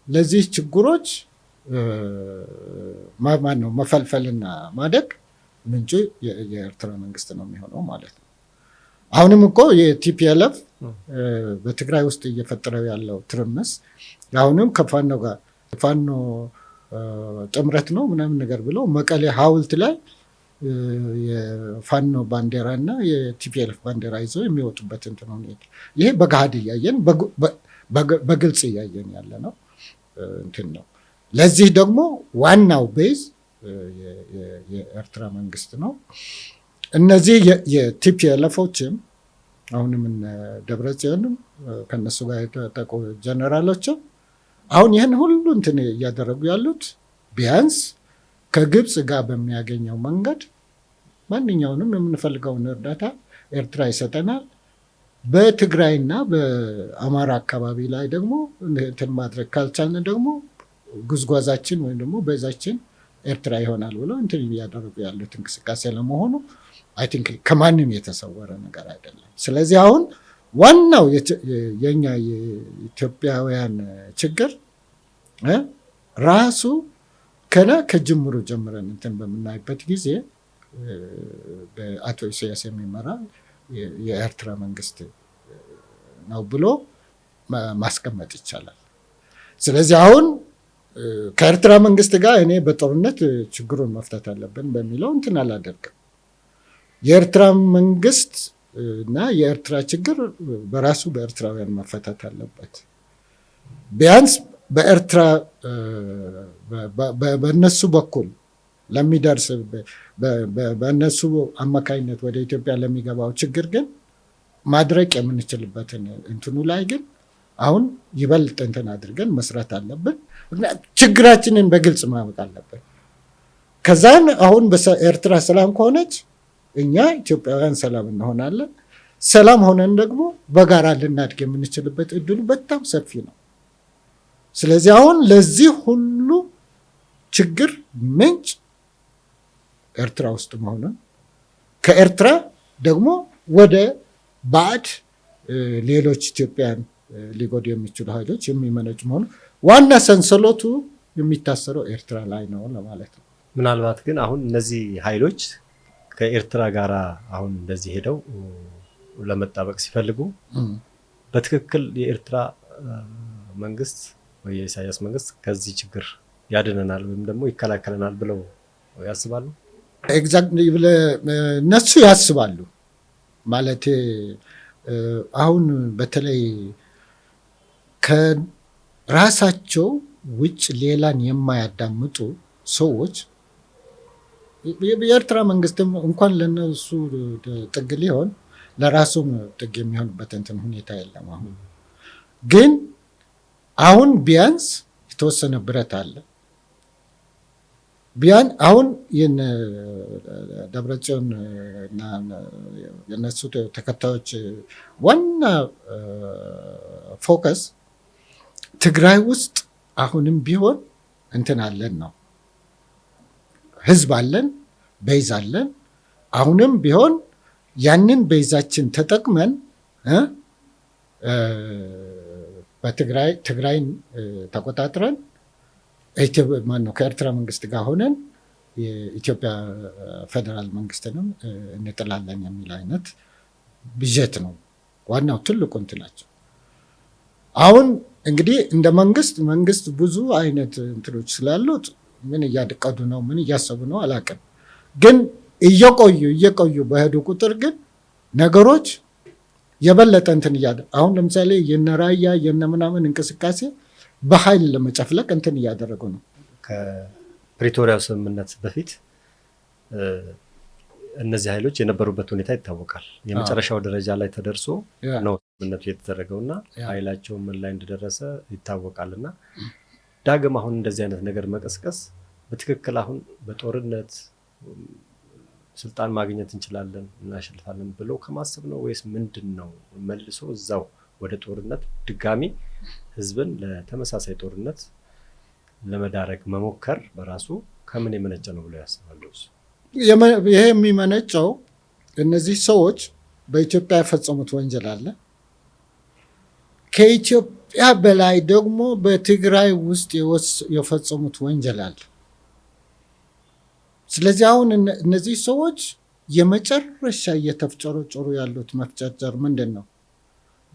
[SPEAKER 1] ለዚህ ችግሮች ማነው መፈልፈልና ማደግ ምንጩ የኤርትራ መንግስት ነው የሚሆነው ማለት ነው። አሁንም እኮ የቲፒኤልኤፍ በትግራይ ውስጥ እየፈጠረው ያለው ትርምስ አሁንም ከፋኖ ጋር ፋኖ ጥምረት ነው ምናምን ነገር ብለው መቀሌ ሐውልት ላይ የፋኖ ባንዲራ እና የቲፒኤልኤፍ ባንዲራ ይዘው የሚወጡበት እንትን ነው። ይሄ በገሃድ እያየን በግልጽ እያየን ያለ ነው እንትን ነው። ለዚህ ደግሞ ዋናው ቤዝ የኤርትራ መንግስት ነው። እነዚህ የቲፒኤልኤፎችም አሁንም ደብረጽዮንም ከነሱ ጋር የተጠቁ ጀነራሎችም አሁን ይህን ሁሉ እንትን እያደረጉ ያሉት ቢያንስ ከግብፅ ጋር በሚያገኘው መንገድ ማንኛውንም የምንፈልገውን እርዳታ ኤርትራ ይሰጠናል። በትግራይና በአማራ አካባቢ ላይ ደግሞ እንትን ማድረግ ካልቻልን ደግሞ ጉዝጓዛችን ወይም ደግሞ በዛችን ኤርትራ ይሆናል ብለው እንትን እያደረጉ ያሉት እንቅስቃሴ ለመሆኑ አይ ቲንክ ከማንም የተሰወረ ነገር አይደለም። ስለዚህ አሁን ዋናው የኛ የኢትዮጵያውያን ችግር ራሱ ከጅምሩ ጀምረን እንትን በምናይበት ጊዜ በአቶ ኢሳያስ የሚመራ የኤርትራ መንግስት ነው ብሎ ማስቀመጥ ይቻላል። ስለዚህ አሁን ከኤርትራ መንግስት ጋር እኔ በጦርነት ችግሩን መፍታት አለብን በሚለው እንትን አላደርግም። የኤርትራ መንግስት እና የኤርትራ ችግር በራሱ በኤርትራውያን መፈታት አለበት። ቢያንስ በኤርትራ በእነሱ በኩል ለሚደርስ በእነሱ አማካኝነት ወደ ኢትዮጵያ ለሚገባው ችግር ግን ማድረቅ የምንችልበትን እንትኑ ላይ ግን አሁን ይበልጥ እንትን አድርገን መስራት አለብን። ችግራችንን በግልጽ ማወቅ አለብን። ከዛን አሁን በኤርትራ ሰላም ከሆነች እኛ ኢትዮጵያውያን ሰላም እንሆናለን። ሰላም ሆነን ደግሞ በጋራ ልናድግ የምንችልበት እድሉ በጣም ሰፊ ነው። ስለዚህ አሁን ለዚህ ሁሉ ችግር ምንጭ ኤርትራ ውስጥ መሆኑን ከኤርትራ ደግሞ ወደ ባዕድ ሌሎች ኢትዮጵያን ሊጎዱ የሚችሉ ኃይሎች የሚመነጭ መሆኑ ዋና ሰንሰለቱ የሚታሰረው ኤርትራ ላይ ነው ለማለት ነው።
[SPEAKER 2] ምናልባት ግን አሁን እነዚህ ኃይሎች ከኤርትራ ጋር አሁን እንደዚህ ሄደው ለመጣበቅ ሲፈልጉ በትክክል የኤርትራ መንግስት ወይ የኢሳያስ መንግስት ከዚህ ችግር ያድነናል ወይም ደግሞ ይከላከለናል ብለው ያስባሉ?
[SPEAKER 1] ኤግዛክትሊ እነሱ ያስባሉ ማለት አሁን በተለይ ከራሳቸው ውጭ ሌላን የማያዳምጡ ሰዎች የኤርትራ መንግስትም እንኳን ለነሱ ጥግ ሊሆን ለራሱም ጥግ የሚሆንበት እንትን ሁኔታ የለም። አሁን ቢያንስ የተወሰነ ብረት አለ። አሁን ደብረጽዮን እና የነሱ ተከታዮች ዋና ፎከስ ትግራይ ውስጥ አሁንም ቢሆን እንትን አለን ነው። ህዝብ አለን፣ ቤዝ አለን። አሁንም ቢሆን ያንን ቤዛችን ተጠቅመን ትግራይን ተቆጣጥረን ከኤርትራ መንግስት ጋር ሆነን የኢትዮጵያ ፌዴራል መንግስትንም እንጥላለን የሚል አይነት ብጀት ነው ዋናው ትልቁ እንትናቸው። አሁን እንግዲህ እንደ መንግስት ብዙ አይነት እንትኖች ስላሉት ምን እያደቀዱ ነው ምን እያሰቡ ነው አላውቅም። ግን እየቆዩ በሄዱ ቁጥር ግን ነገሮች የበለጠ እንትን አሁን ለምሳሌ የነራያ የነምናምን እንቅስቃሴ በኃይል ለመጨፍለቅ እንትን እያደረጉ ነው።
[SPEAKER 2] ከፕሪቶሪያው ስምምነት በፊት እነዚህ ኃይሎች የነበሩበት ሁኔታ ይታወቃል። የመጨረሻው ደረጃ ላይ ተደርሶ ነው ስምምነቱ የተደረገውና ኃይላቸው ምን ላይ እንደደረሰ ይታወቃልና ዳግም አሁን እንደዚህ አይነት ነገር መቀስቀስ በትክክል አሁን በጦርነት ስልጣን ማግኘት እንችላለን እናሸልፋለን ብሎ ከማሰብ ነው ወይስ ምንድነው? መልሶ እዛው ወደ ጦርነት ድጋሚ ህዝብን ለተመሳሳይ ጦርነት ለመዳረግ መሞከር በራሱ ከምን የመነጨ ነው ብሎ ያስባሉ?
[SPEAKER 1] ይሄ የሚመነጨው እነዚህ ሰዎች በኢትዮጵያ የፈጸሙት ወንጀል አለ። ከኢትዮጵያ በላይ ደግሞ በትግራይ ውስጥ የፈጸሙት ወንጀል አለ። ስለዚህ አሁን እነዚህ ሰዎች የመጨረሻ እየተፍጨረጨሩ ያሉት መፍጨርጨር ምንድን ነው?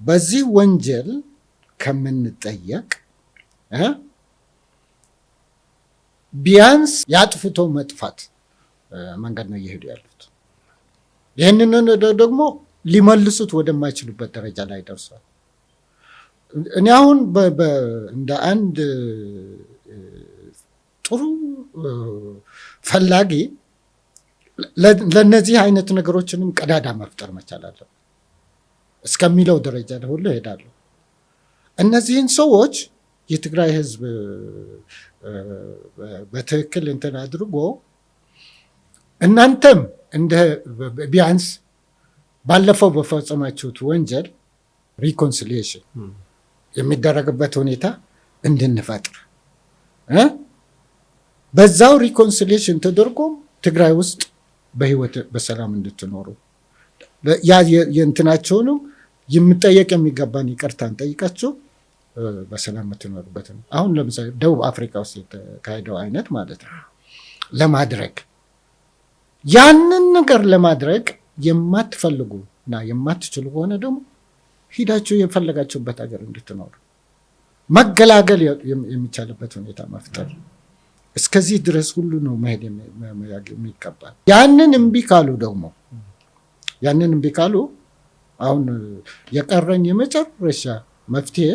[SPEAKER 1] በዚህ ወንጀል ከምንጠየቅ ቢያንስ ያጥፍቶ መጥፋት መንገድ ነው እየሄዱ ያሉት። ይህንን ደግሞ ሊመልሱት ወደማይችሉበት ደረጃ ላይ ደርሷል። እኔ አሁን እንደ አንድ ጥሩ ፈላጊ ለነዚህ አይነት ነገሮችንም ቀዳዳ መፍጠር መቻል አለብን እስከሚለው ደረጃ ሁሉ እሄዳለሁ። እነዚህን ሰዎች የትግራይ ህዝብ በትክክል እንትን አድርጎ እናንተም እንደ ቢያንስ ባለፈው በፈጸማችሁት ወንጀል ሪኮንሲሊየሽን የሚደረግበት ሁኔታ እንድንፈጥር በዛው ሪኮንሲሊየሽን ተደርጎ ትግራይ ውስጥ በህይወት በሰላም እንድትኖሩ የእንትናቸውንም የምጠየቅ የሚገባን ይቅርታን ጠይቃቸው በሰላም የምትኖሩበት ነው። አሁን ለምሳሌ ደቡብ አፍሪካ ውስጥ የተካሄደው አይነት ማለት ነው ለማድረግ ያንን ነገር ለማድረግ የማትፈልጉ እና የማትችሉ ከሆነ ደግሞ ሂዳችሁ የፈለጋችሁበት ሀገር እንድትኖሩ መገላገል የሚቻልበት ሁኔታ መፍጠር እስከዚህ ድረስ ሁሉ ነው መሄድ የሚገባል። ያንን እምቢ ካሉ አሁን የቀረኝ የመጨረሻ መፍትሄ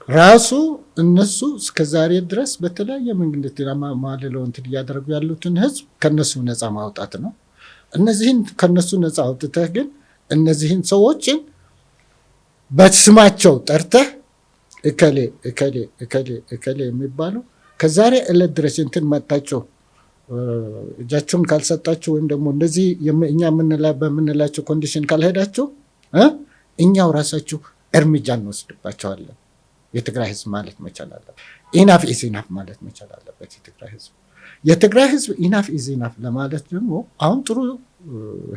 [SPEAKER 1] ራሱ እነሱ እስከዛሬ ድረስ በተለያየ መንገድ ማለለው እንትን እያደረጉ ያሉትን ህዝብ ከነሱ ነፃ ማውጣት ነው። እነዚህን ከነሱ ነፃ አውጥተህ ግን እነዚህን ሰዎችን በስማቸው ጠርተህ እከሌ እከሌ እከሌ እከሌ የሚባሉ ከዛሬ ዕለት ድረስ እንትን መጣቸው እጃቸውን ካልሰጣችሁ ወይም ደግሞ እንደዚህ እኛ በምንላቸው ኮንዲሽን ካልሄዳችሁ እኛው ራሳችሁ እርምጃ እንወስድባቸዋለን። የትግራይ ህዝብ ማለት መቻል አለበት። ኢናፍ ኢዝ ኢናፍ ማለት መቻል አለበት። የትግራይ ህዝብ ኢናፍ ኢዝ ኢናፍ ለማለት ደግሞ አሁን ጥሩ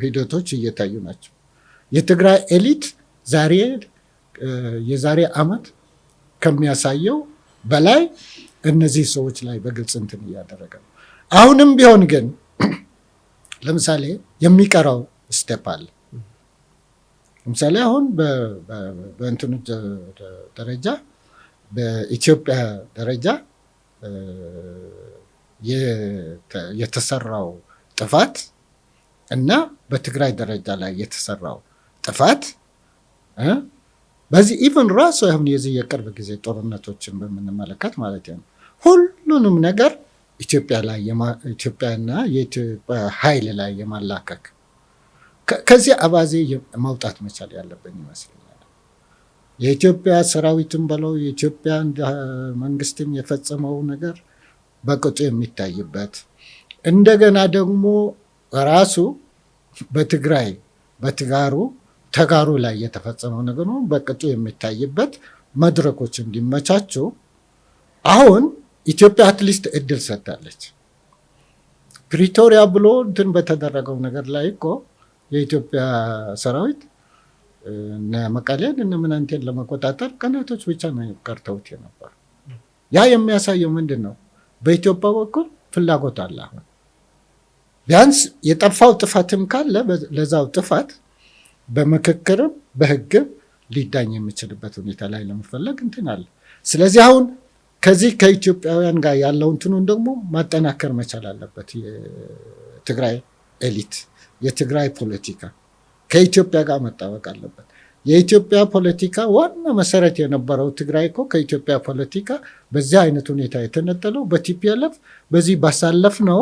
[SPEAKER 1] ሂደቶች እየታዩ ናቸው። የትግራይ ኤሊት የዛሬ ዓመት ከሚያሳየው በላይ እነዚህ ሰዎች ላይ በግልጽ እንትን እያደረገ ነው። አሁንም ቢሆን ግን ለምሳሌ የሚቀረው ስቴፕ አለ። ለምሳሌ አሁን በእንትኑ ደረጃ በኢትዮጵያ ደረጃ የተሰራው ጥፋት እና በትግራይ ደረጃ ላይ የተሰራው ጥፋት በዚህ ኢቨን ራሱ አሁን የዚህ የቅርብ ጊዜ ጦርነቶችን በምንመለከት ማለት ነው ሁሉንም ነገር ኢትዮጵያና የኢትዮጵያ ኃይል ላይ የማላከክ ከዚህ አባዜ ማውጣት መቻል ያለብን ይመስለኛል። የኢትዮጵያ ሰራዊትም በለው የኢትዮጵያ መንግስትም የፈጸመው ነገር በቅጡ የሚታይበት እንደገና ደግሞ ራሱ ተጋሩ ላይ የተፈጸመው ነገር ነው በቅጡ የሚታይበት መድረኮች እንዲመቻቹ አሁን ኢትዮጵያ አትሊስት እድል ሰጥታለች። ፕሪቶሪያ ብሎ እንትን በተደረገው ነገር ላይ እኮ የኢትዮጵያ ሰራዊት እነ መቀሌን እነ ምናንቴን ለመቆጣጠር ቀናቶች ብቻ ነው ቀርተውት የነበር። ያ የሚያሳየው ምንድን ነው? በኢትዮጵያ በኩል ፍላጎት አለ። አሁን ቢያንስ የጠፋው ጥፋትም ካለ ለዛው ጥፋት በምክክርም በህግም ሊዳኝ የሚችልበት ሁኔታ ላይ ለመፈለግ እንትን አለ። ስለዚህ አሁን ከዚህ ከኢትዮጵያውያን ጋር ያለው እንትኑን ደግሞ ማጠናከር መቻል አለበት። የትግራይ ኤሊት የትግራይ ፖለቲካ ከኢትዮጵያ ጋር መጣበቅ አለበት። የኢትዮጵያ ፖለቲካ ዋና መሰረት የነበረው ትግራይ እኮ ከኢትዮጵያ ፖለቲካ በዚህ አይነት ሁኔታ የተነጠለው በቲፒኤልኤፍ በዚህ ባሳለፍነው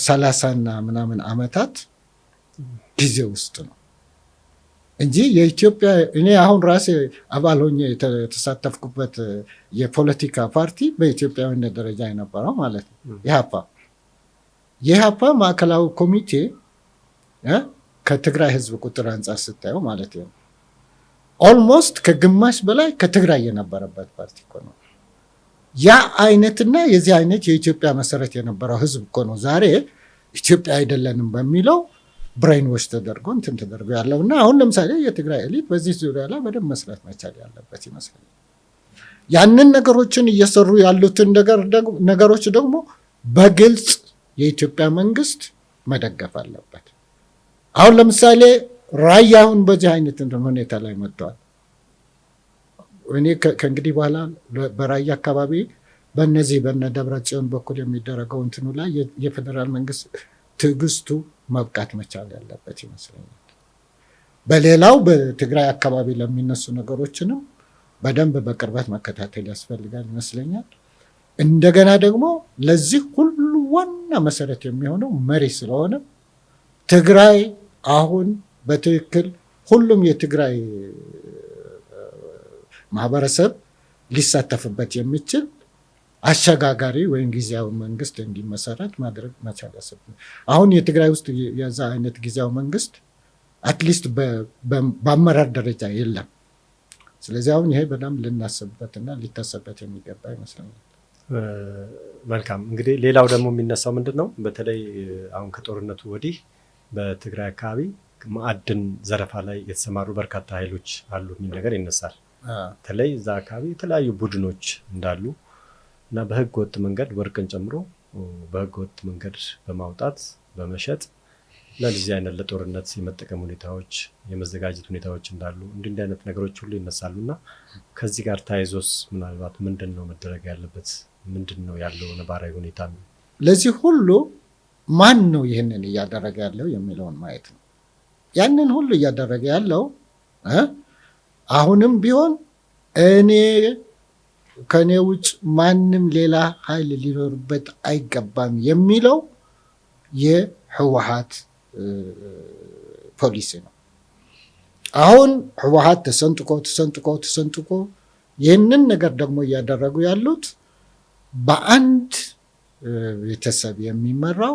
[SPEAKER 1] 30 ምናምን ዓመታት ጊዜ ውስጥ ነው እንጂ የኢትዮጵያ እኔ አሁን ራሴ አባል ሆኜ የተሳተፍኩበት የፖለቲካ ፓርቲ በኢትዮጵያዊነት ደረጃ የነበረው ማለት ነው ኢህአፓ የኢህአፓ ማዕከላዊ ኮሚቴ ከትግራይ ህዝብ ቁጥር አንጻር ስታየው ማለት ነው ኦልሞስት ከግማሽ በላይ ከትግራይ የነበረበት ፓርቲ እኮ ነው። ያ አይነትና የዚህ አይነት የኢትዮጵያ መሰረት የነበረው ህዝብ እኮ ነው ዛሬ ኢትዮጵያ አይደለንም በሚለው ብሬን ዎሽ ተደርጎ እንትን ተደርጎ ያለውና አሁን ለምሳሌ የትግራይ ኤሊት በዚህ ዙሪያ ላይ በደንብ መስራት መቻል ያለበት ይመስለኛል። ያንን ነገሮችን እየሰሩ ያሉትን ነገሮች ደግሞ በግልጽ የኢትዮጵያ መንግስት መደገፍ አለበት። አሁን ለምሳሌ ራያውን በዚህ አይነት ሁኔታ ላይ መጥተዋል። እኔ ከእንግዲህ በኋላ በራያ አካባቢ በእነዚህ በነ ደብረ ጽዮን በኩል የሚደረገው እንትኑ ላይ የፌዴራል መንግስት ትዕግስቱ መብቃት መቻል ያለበት ይመስለኛል። በሌላው በትግራይ አካባቢ ለሚነሱ ነገሮችንም በደንብ በቅርበት መከታተል ያስፈልጋል ይመስለኛል። እንደገና ደግሞ ለዚህ ሁሉ ዋና መሰረት የሚሆነው መሪ ስለሆነ ትግራይ አሁን በትክክል ሁሉም የትግራይ ማህበረሰብ ሊሳተፍበት የሚችል አሸጋጋሪ ወይም ጊዜያዊ መንግስት እንዲመሰረት ማድረግ መቻል ያለበት። አሁን የትግራይ ውስጥ የዛ አይነት ጊዜያዊ መንግስት አትሊስት በአመራር ደረጃ የለም። ስለዚህ አሁን ይሄ በጣም ልናስብበትና ሊታሰብበት የሚገባ ይመስለኛል።
[SPEAKER 2] መልካም። እንግዲህ ሌላው ደግሞ የሚነሳው ምንድን ነው? በተለይ አሁን ከጦርነቱ ወዲህ በትግራይ አካባቢ ማዕድን ዘረፋ ላይ የተሰማሩ በርካታ ኃይሎች አሉ የሚል ነገር ይነሳል። በተለይ እዛ አካባቢ የተለያዩ ቡድኖች እንዳሉ እና በህገ ወጥ መንገድ ወርቅን ጨምሮ በህገ ወጥ መንገድ በማውጣት በመሸጥ ለዚህ አይነት ለጦርነት የመጠቀም ሁኔታዎች የመዘጋጀት ሁኔታዎች እንዳሉ እንዲህ አይነት ነገሮች ሁሉ ይነሳሉ እና ከዚህ ጋር ተያይዞስ ምናልባት ምንድን ነው መደረግ ያለበት? ምንድን ነው ያለው ነባራዊ ሁኔታ?
[SPEAKER 1] ለዚህ ሁሉ ማን ነው ይህንን እያደረገ ያለው የሚለውን ማየት ነው። ያንን ሁሉ እያደረገ ያለው አሁንም ቢሆን ከኔ ውጭ ማንም ሌላ ኃይል ሊኖርበት አይገባም የሚለው የህወሓት ፖሊሲ ነው። አሁን ህወሓት ተሰንጥቆ ይህንን ነገር ደግሞ እያደረጉ ያሉት በአንድ ቤተሰብ የሚመራው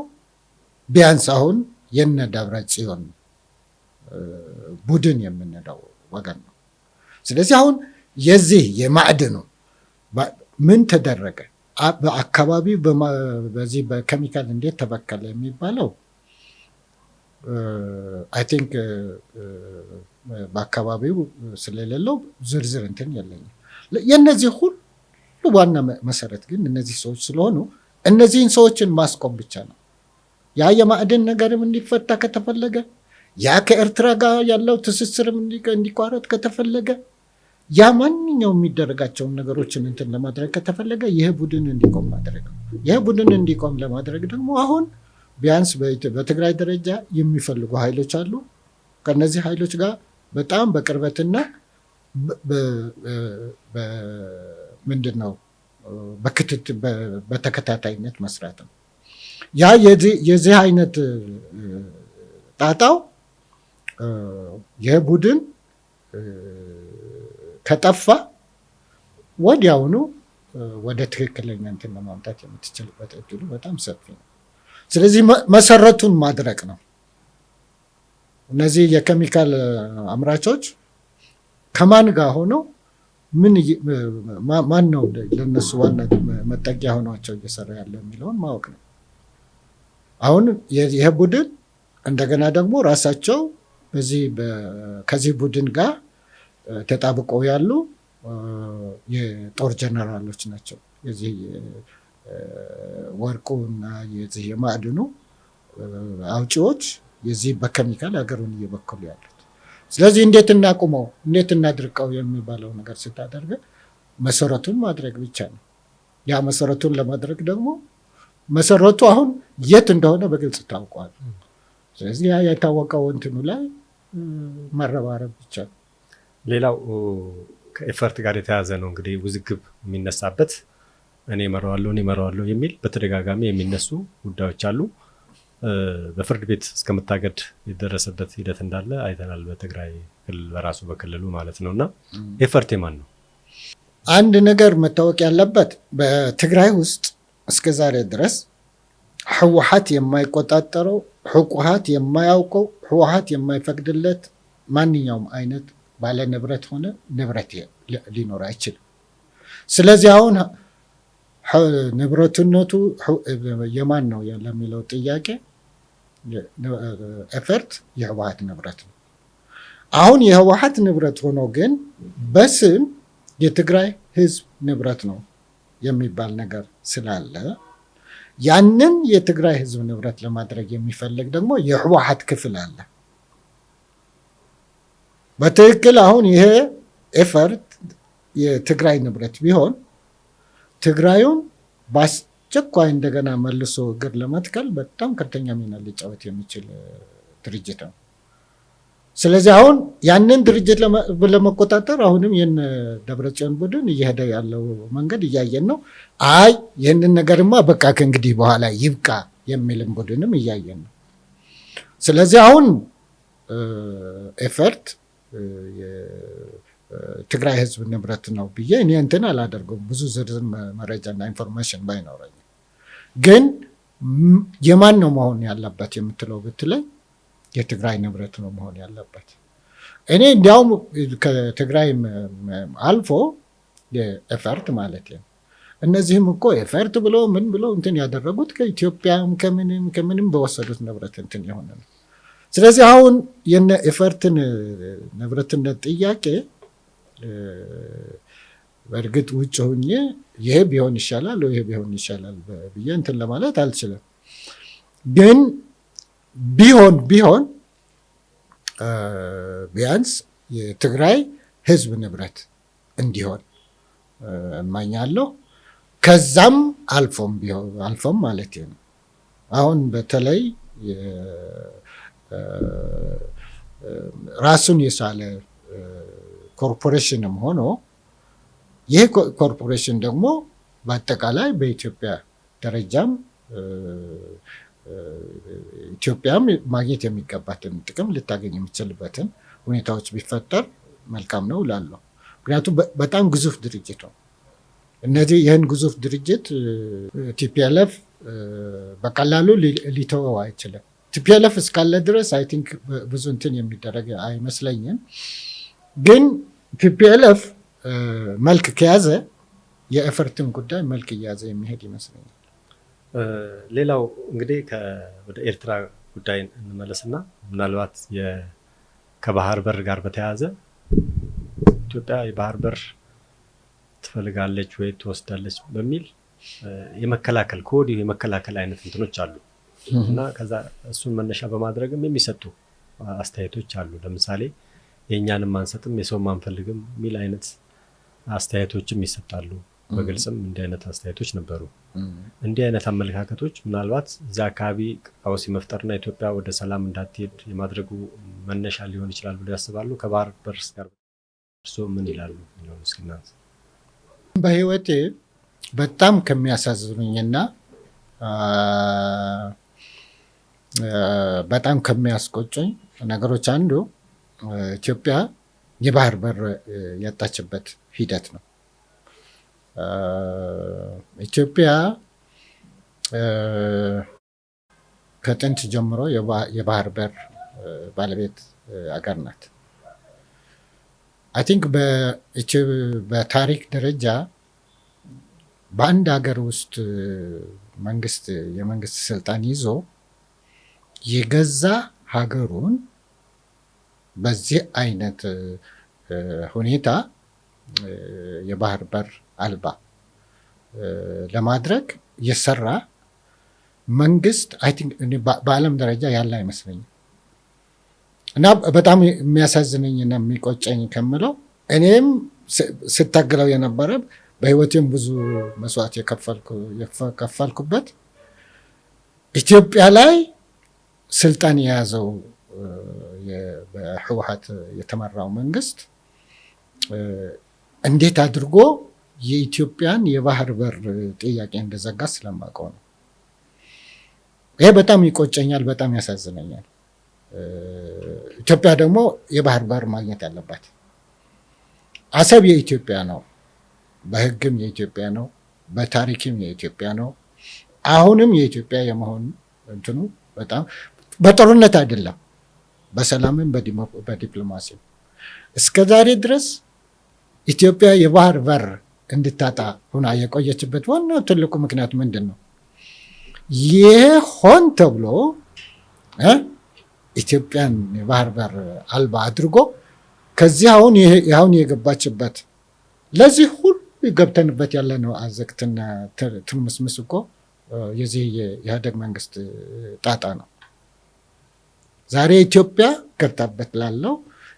[SPEAKER 1] ቢያንስ አሁን የነ ደብረ ጽዮን ቡድን የምንለው ወገን ነው። ስለዚህ አሁን የዚህ የማዕድኑ ምን ተደረገ በአካባቢው በዚህ በኬሚካል እንዴት ተበከለ የሚባለው አይ ቲንክ በአካባቢው ስለሌለው ዝርዝር እንትን የለኝም። የነዚህ ሁሉ ዋና መሰረት ግን እነዚህ ሰዎች ስለሆኑ እነዚህን ሰዎችን ማስቆም ብቻ ነው። ያ የማዕድን ነገርም እንዲፈታ ከተፈለገ ያ ከኤርትራ ጋር ያለው ትስስርም እንዲቋረጥ ከተፈለገ ያ ማንኛውም የሚደረጋቸውን ነገሮችን እንትን ለማድረግ ከተፈለገ ይህ ቡድን እንዲቆም ማድረግ ነው። ይህ ቡድን እንዲቆም ለማድረግ ደግሞ አሁን ቢያንስ በትግራይ ደረጃ የሚፈልጉ ኃይሎች አሉ። ከነዚህ ኃይሎች ጋር በጣም በቅርበትና ምንድነው በክትትል በተከታታይነት መስራት ነው። ያ የዚህ አይነት ጣጣው ይህ ቡድን ከጠፋ ወዲያውኑ ወደ ትክክለኛ እንትን ለማምጣት የምትችልበት እድሉ በጣም ሰፊ ነው። ስለዚህ መሰረቱን ማድረቅ ነው። እነዚህ የኬሚካል አምራቾች ከማን ጋር ሆነው ማን ነው ለነሱ ዋና መጠጊያ ሆኗቸው እየሰራ ያለ የሚለውን ማወቅ ነው። አሁን ይሄ ቡድን እንደገና ደግሞ ራሳቸው ከዚህ ቡድን ጋር ተጣብቀው ያሉ የጦር ጀነራሎች ናቸው። የዚህ ወርቁና የዚህ የማዕድኑ አውጪዎች የዚህ በኬሚካል ሀገሩን እየበከሉ ያሉት። ስለዚህ እንዴት እናቁመው፣ እንዴት እናድርቀው የሚባለው ነገር ስታደርግ መሰረቱን ማድረግ ብቻ ነው። ያ መሰረቱን ለማድረግ ደግሞ መሰረቱ አሁን የት እንደሆነ በግልጽ ታውቋል። ስለዚህ ያ የታወቀው እንትኑ ላይ መረባረብ ብቻ ነው።
[SPEAKER 2] ሌላው ከኤፈርት ጋር የተያዘ ነው እንግዲህ ውዝግብ የሚነሳበት እኔ እመራዋለሁ የሚል በተደጋጋሚ የሚነሱ ጉዳዮች አሉ። በፍርድ ቤት እስከመታገድ የደረሰበት ሂደት እንዳለ አይተናል። በትግራይ ክልል በራሱ በክልሉ ማለት ነው። እና ኤፈርት የማን ነው?
[SPEAKER 1] አንድ ነገር መታወቅ ያለበት በትግራይ ውስጥ እስከ ዛሬ ድረስ ህወሓት የማይቆጣጠረው ህወሓት የማያውቀው ህወሓት የማይፈቅድለት ማንኛውም አይነት ባለ ንብረት ሆነ ንብረት ሊኖር አይችልም። ስለዚህ አሁን ንብረትነቱ የማን ነው ለሚለው ጥያቄ ኤፈርት የህወሓት ንብረት ነው። አሁን የህወሓት ንብረት ሆኖ ግን በስም የትግራይ ህዝብ ንብረት ነው የሚባል ነገር ስላለ ያንን የትግራይ ህዝብ ንብረት ለማድረግ የሚፈልግ ደግሞ የህወሓት ክፍል አለ። በትክክል አሁን ይሄ ኤፈርት የትግራይ ንብረት ቢሆን ትግራዩን በአስቸኳይ እንደገና መልሶ እግር ለመትከል በጣም ከፍተኛ ሚና ሊጫወት የሚችል ድርጅት ነው። ስለዚህ አሁን ያንን ድርጅት ለመቆጣጠር አሁንም የነ ደብረጽዮን ቡድን እየሄደ ያለው መንገድ እያየን ነው። አይ ይህንን ነገርማ በቃ ከእንግዲህ በኋላ ይብቃ የሚልም ቡድንም እያየን ነው። ስለዚህ አሁን ኤፈርት የትግራይ ህዝብ ንብረት ነው ብዬ እኔ እንትን አላደርገውም። ብዙ ዝርዝር መረጃና ኢንፎርሜሽን ባይኖረኝ ግን የማን ነው መሆን ያለበት የምትለው ብትለኝ የትግራይ ንብረት ነው መሆን ያለበት። እኔ እንዲያውም ከትግራይ አልፎ የኤፈርት ማለት ነው። እነዚህም እኮ ኤፈርት ብሎ ምን ብሎ እንትን ያደረጉት ከኢትዮጵያም ከምንም በወሰዱት ንብረት እንትን የሆነ ነው። ስለዚህ አሁን የነ ኤፈርትን ንብረትነት ጥያቄ በእርግጥ ውጭ ሆኜ ይሄ ቢሆን ይሻላል ወይ ይሄ ቢሆን ይሻላል ብዬ እንትን ለማለት አልችልም። ግን ቢሆን ቢያንስ የትግራይ ህዝብ ንብረት እንዲሆን እመኛለሁ። ከዛም አልፎም ማለት ነው። አሁን በተለይ ራሱን የቻለ ኮርፖሬሽንም ሆኖ ይህ ኮርፖሬሽን ደግሞ በአጠቃላይ በኢትዮጵያ ደረጃም ኢትዮጵያም ማግኘት የሚገባትን ጥቅም ልታገኝ የምትችልበትን ሁኔታዎች ቢፈጠር መልካም ነው እላለሁ። ምክንያቱም በጣም ግዙፍ ድርጅት ነው። እነዚህ ይህን ግዙፍ ድርጅት ቲፒኤልኤፍ በቀላሉ ሊተወው አይችልም። ቲፒኤልኤፍ እስካለ ድረስ አይ ቲንክ ብዙ እንትን የሚደረግ አይመስለኝም። ግን ቲፒኤልኤፍ መልክ ከያዘ የኤፈርትን ጉዳይ መልክ እያዘ የሚሄድ ይመስለኛል።
[SPEAKER 2] ሌላው እንግዲህ ወደ ኤርትራ ጉዳይ እንመለስና ምናልባት ከባህር በር ጋር በተያያዘ ኢትዮጵያ የባህር በር ትፈልጋለች ወይ ትወስዳለች በሚል ከወዲሁ የመከላከል አይነት እንትኖች አሉ እና ከዛ እሱን መነሻ በማድረግም የሚሰጡ አስተያየቶች አሉ። ለምሳሌ የእኛንም አንሰጥም የሰውም አንፈልግም የሚል አይነት አስተያየቶችም ይሰጣሉ። በግልጽም እንዲህ አይነት አስተያየቶች ነበሩ። እንዲህ አይነት አመለካከቶች ምናልባት እዚያ አካባቢ ቀውስ መፍጠርና ኢትዮጵያ ወደ ሰላም እንዳትሄድ የማድረጉ መነሻ ሊሆን ይችላል ብሎ ያስባሉ? ከባህር በር ጋር እርስዎ ምን ይላሉ?
[SPEAKER 1] በህይወቴ በጣም ከሚያሳዝኑኝና በጣም ከሚያስቆጩኝ ነገሮች አንዱ ኢትዮጵያ የባህር በር ያጣችበት ሂደት ነው። ኢትዮጵያ ከጥንት ጀምሮ የባህር በር ባለቤት አገር ናት። አይ ቲንክ በታሪክ ደረጃ በአንድ ሀገር ውስጥ የመንግስት ስልጣን ይዞ የገዛ ሀገሩን በዚህ አይነት ሁኔታ የባህር በር አልባ ለማድረግ የሰራ መንግስት አይ ቲንክ በዓለም ደረጃ ያለ አይመስለኝም። እና በጣም የሚያሳዝነኝና የሚቆጨኝ ከምለው እኔም ስታገለው የነበረ በህይወቴም ብዙ መስዋዕት የከፈልኩበት ኢትዮጵያ ላይ ስልጣን የያዘው በህወሓት የተመራው መንግስት እንዴት አድርጎ የኢትዮጵያን የባህር በር ጥያቄ እንደዘጋ ስለማውቀው ነው። ይሄ በጣም ይቆጨኛል፣ በጣም ያሳዝነኛል። ኢትዮጵያ ደግሞ የባህር በር ማግኘት ያለባት። አሰብ የኢትዮጵያ ነው፣ በህግም የኢትዮጵያ ነው፣ በታሪክም የኢትዮጵያ ነው። አሁንም የኢትዮጵያ የመሆን እንትኑ በጣም በጦርነት አይደለም፣ በሰላምም በዲፕሎማሲም እስከ ዛሬ ድረስ ኢትዮጵያ የባህር በር እንድታጣ ሆና የቆየችበት ዋናው ትልቁ ምክንያት ምንድን ነው? ይህ ሆን ተብሎ ኢትዮጵያን የባህር በር አልባ አድርጎ ከዚህ አሁን የገባችበት ለዚህ ሁሉ ገብተንበት ያለ ነው አዘቅትና ትርምስምስ እኮ የዚህ የኢህአዴግ መንግስት ጣጣ ነው። ዛሬ ኢትዮጵያ ገብታበት ላለው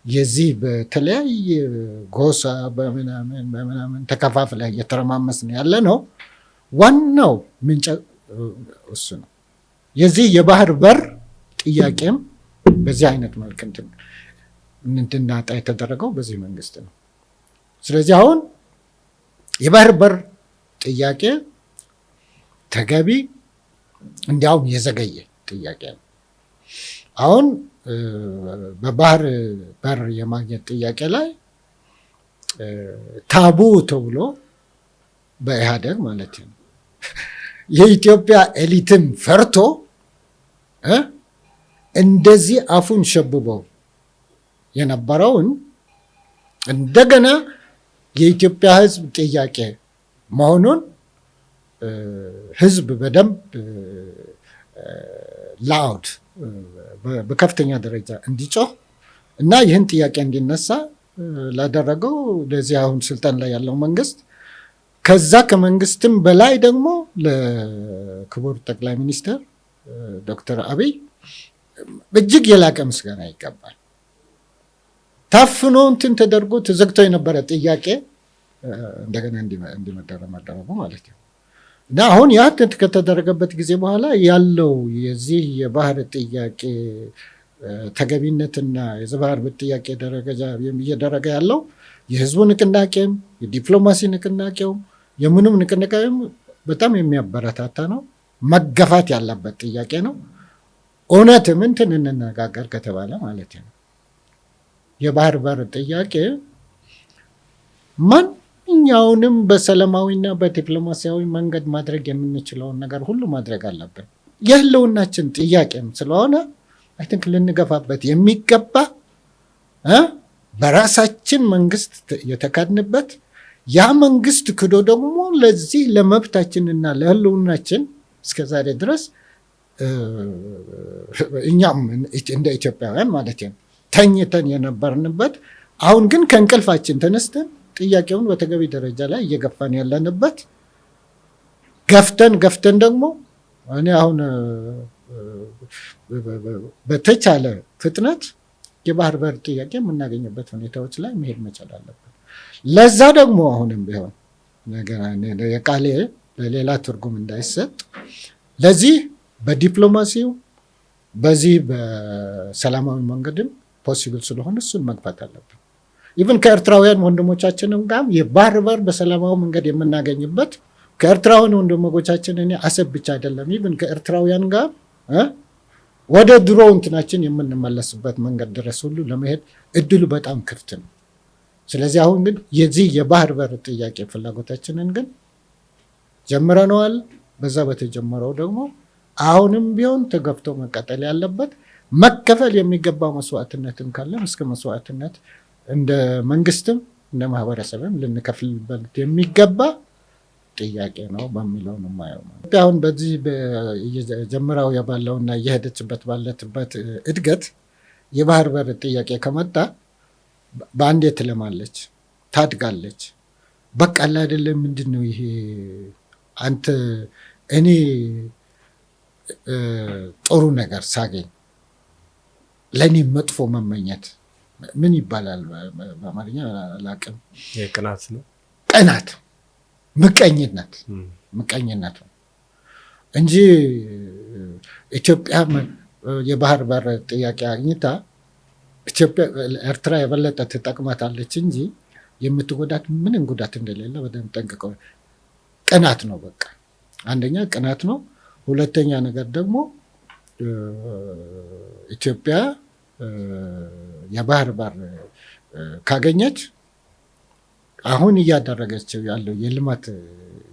[SPEAKER 1] የዚህ በተለያየ ጎሳ በምናምን ተከፋፍለ እየተረማመስን ያለ ነው። ዋናው ምንጭ እሱ ነው። የዚህ የባህር በር ጥያቄም በዚህ አይነት መልክ እንድናጣ የተደረገው በዚህ መንግስት ነው። ስለዚህ አሁን የባህር በር ጥያቄ ተገቢ እንዲያውም የዘገየ ጥያቄ ነው። አሁን በባህር በር የማግኘት ጥያቄ ላይ ታቡ ተብሎ በኢህአዴግ ማለት ነው የኢትዮጵያ ኤሊትን ፈርቶ እንደዚህ አፉን ሸብበው የነበረውን እንደገና የኢትዮጵያ ሕዝብ ጥያቄ መሆኑን ሕዝብ በደንብ ላውድ በከፍተኛ ደረጃ እንዲጮህ እና ይህን ጥያቄ እንዲነሳ ላደረገው ለዚህ አሁን ስልጣን ላይ ያለው መንግስት ከዛ ከመንግስትም በላይ ደግሞ ለክቡር ጠቅላይ ሚኒስትር ዶክተር አብይ እጅግ የላቀ ምስጋና ይገባል። ታፍኖ እንትን ተደርጎ ተዘግቶ የነበረ ጥያቄ እንደገና እንዲመደረጉ ማለት ነው። እና አሁን ያ ከተደረገበት ጊዜ በኋላ ያለው የዚህ የባህር ጥያቄ ተገቢነትና የባህር ጥያቄ ደረጃ እየደረገ ያለው የህዝቡ ንቅናቄም የዲፕሎማሲ ንቅናቄው የምንም ንቅናቄም በጣም የሚያበረታታ ነው። መገፋት ያለበት ጥያቄ ነው። እውነትም እንትን እንነጋገር ከተባለ ማለት ነው የባህር በር ጥያቄ ማንኛውንም በሰላማዊና በዲፕሎማሲያዊ መንገድ ማድረግ የምንችለውን ነገር ሁሉ ማድረግ አለብን። የህልውናችን ጥያቄም ስለሆነ አይ ቲንክ ልንገፋበት የሚገባ በራሳችን መንግስት የተካድንበት ያ መንግስት ክዶ ደግሞ ለዚህ ለመብታችንና ለህልውናችን እስከዛሬ ድረስ እኛም እንደ ኢትዮጵያውያን ማለት ነው ተኝተን የነበርንበት አሁን ግን ከእንቅልፋችን ተነስተን ጥያቄውን በተገቢ ደረጃ ላይ እየገፋን ያለንበት ገፍተን ደግሞ እኔ አሁን በተቻለ ፍጥነት የባህር በር ጥያቄ የምናገኝበት ሁኔታዎች ላይ መሄድ መቻል አለብን። ለዛ ደግሞ አሁንም ቢሆን የቃሌ ለሌላ ትርጉም እንዳይሰጥ ለዚህ በዲፕሎማሲው በዚህ በሰላማዊ መንገድም ፖሲብል ስለሆነ እሱን መግፋት አለብን። ኢቭን ከኤርትራውያን ወንድሞቻችንም ጋር የባህር በር በሰላማዊ መንገድ የምናገኝበት ከኤርትራውያን ወንድሞቻችን እኔ አሰብ ብቻ አይደለም ኢቭን ከኤርትራውያን ጋር ወደ ድሮ እንትናችን የምንመለስበት መንገድ ድረስ ሁሉ ለመሄድ እድሉ በጣም ክፍት ነው። ስለዚህ አሁን ግን የዚህ የባህር በር ጥያቄ ፍላጎታችንን ግን ጀምረነዋል። በዛ በተጀመረው ደግሞ አሁንም ቢሆን ተገፍቶ መቀጠል ያለበት መከፈል የሚገባው መስዋዕትነትም ካለን እስከ መስዋዕትነት እንደ መንግስትም እንደ ማህበረሰብም ልንከፍልበት የሚገባ ጥያቄ ነው በሚለው ነው የማየው። አሁን በዚህ ጀምራው ያባለውና እየሄደችበት ባለትበት እድገት የባህር በር ጥያቄ ከመጣ በአንዴ ትለማለች፣ ታድጋለች። በቃ አይደለም ምንድነው ይሄ አንተ እኔ ጥሩ ነገር ሳገኝ ለኔ መጥፎ መመኘት ምን ይባላል በአማርኛ አላውቅም።
[SPEAKER 2] የቅናት ነው።
[SPEAKER 1] ቅናት፣ ምቀኝነት ነው እንጂ ኢትዮጵያ የባህር በር ጥያቄ አግኝታ ኢትዮጵያ ኤርትራ የበለጠ ትጠቅማታለች እንጂ የምትጎዳት ምንም ጉዳት እንደሌለ በደንብ ጠንቅቀው። ቅናት ነው በቃ አንደኛ ቅናት ነው። ሁለተኛ ነገር ደግሞ ኢትዮጵያ የባህር በር ካገኘች አሁን እያደረገችው ያለው የልማት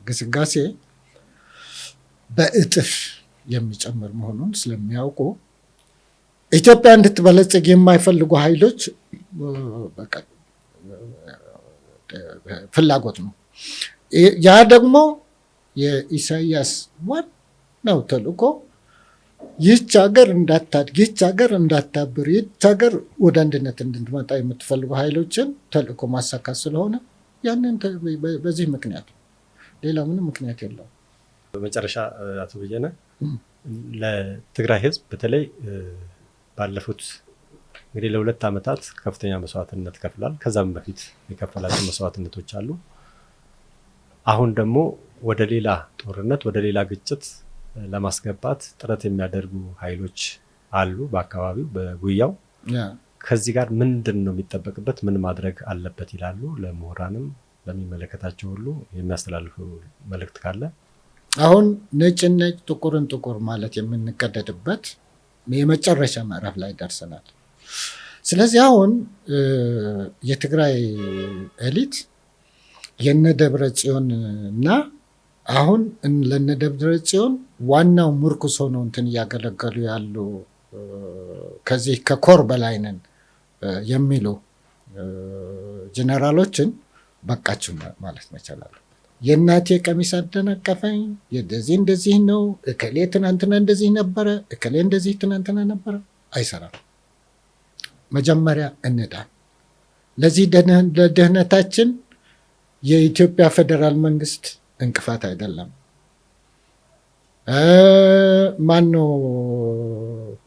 [SPEAKER 1] ግስጋሴ በእጥፍ የሚጨምር መሆኑን ስለሚያውቁ ኢትዮጵያ እንድትበለጽግ የማይፈልጉ ኃይሎች ፍላጎት ነው። ያ ደግሞ የኢሳያስ ዋናው ተልእኮ ይህች ሀገር እንዳታድግ፣ ይህች ሀገር እንዳታብር፣ ይህች ሀገር ወደ አንድነት እንድትመጣ የምትፈልጉ ኃይሎችን ተልእኮ ማሳካት ስለሆነ ያንን በዚህ ምክንያት ነው። ሌላ ምንም ምክንያት የለውም።
[SPEAKER 2] በመጨረሻ አቶ በየነ ለትግራይ ህዝብ በተለይ ባለፉት እንግዲህ ለ2 ዓመታት ከፍተኛ መስዋዕትነት ከፍሏል። ከዛም በፊት የከፈላቸው መስዋዕትነቶች አሉ። አሁን ደግሞ ወደ ሌላ ጦርነት፣ ወደ ሌላ ግጭት ለማስገባት ጥረት የሚያደርጉ ኃይሎች አሉ በአካባቢው በጉያው። ከዚህ ጋር ምንድን ነው የሚጠበቅበት? ምን ማድረግ አለበት ይላሉ? ለምሁራንም ለሚመለከታቸው ሁሉ የሚያስተላልፉ መልእክት ካለ?
[SPEAKER 1] አሁን ነጭን ነጭ ጥቁርን ጥቁር ማለት የምንቀደድበት የመጨረሻ ምዕራፍ ላይ ደርሰናል። ስለዚህ አሁን የትግራይ ኤሊት የነደብረ ጽዮን እና አሁን ለነደብረ ጽዮን ዋናው ምርኩስ ሆነው እንትን እያገለገሉ ያሉ ከዚህ ከኮር በላይ ነን የሚሉ ጀነራሎችን በቃችሁ ማለት መቻል አለበት። የእናቴ ቀሚስ አደናቀፈኝ፣ እንደዚህ ነው፣ እከሌ ትናንትና እንደዚህ ነበረ፣ እከሌ እንደዚህ ትናንትና ነበረ፣ አይሰራም። መጀመሪያ እንዳን። ለዚህ ለደህንነታችን የኢትዮጵያ ፌዴራል መንግስት እንቅፋት አይደለም። ማነው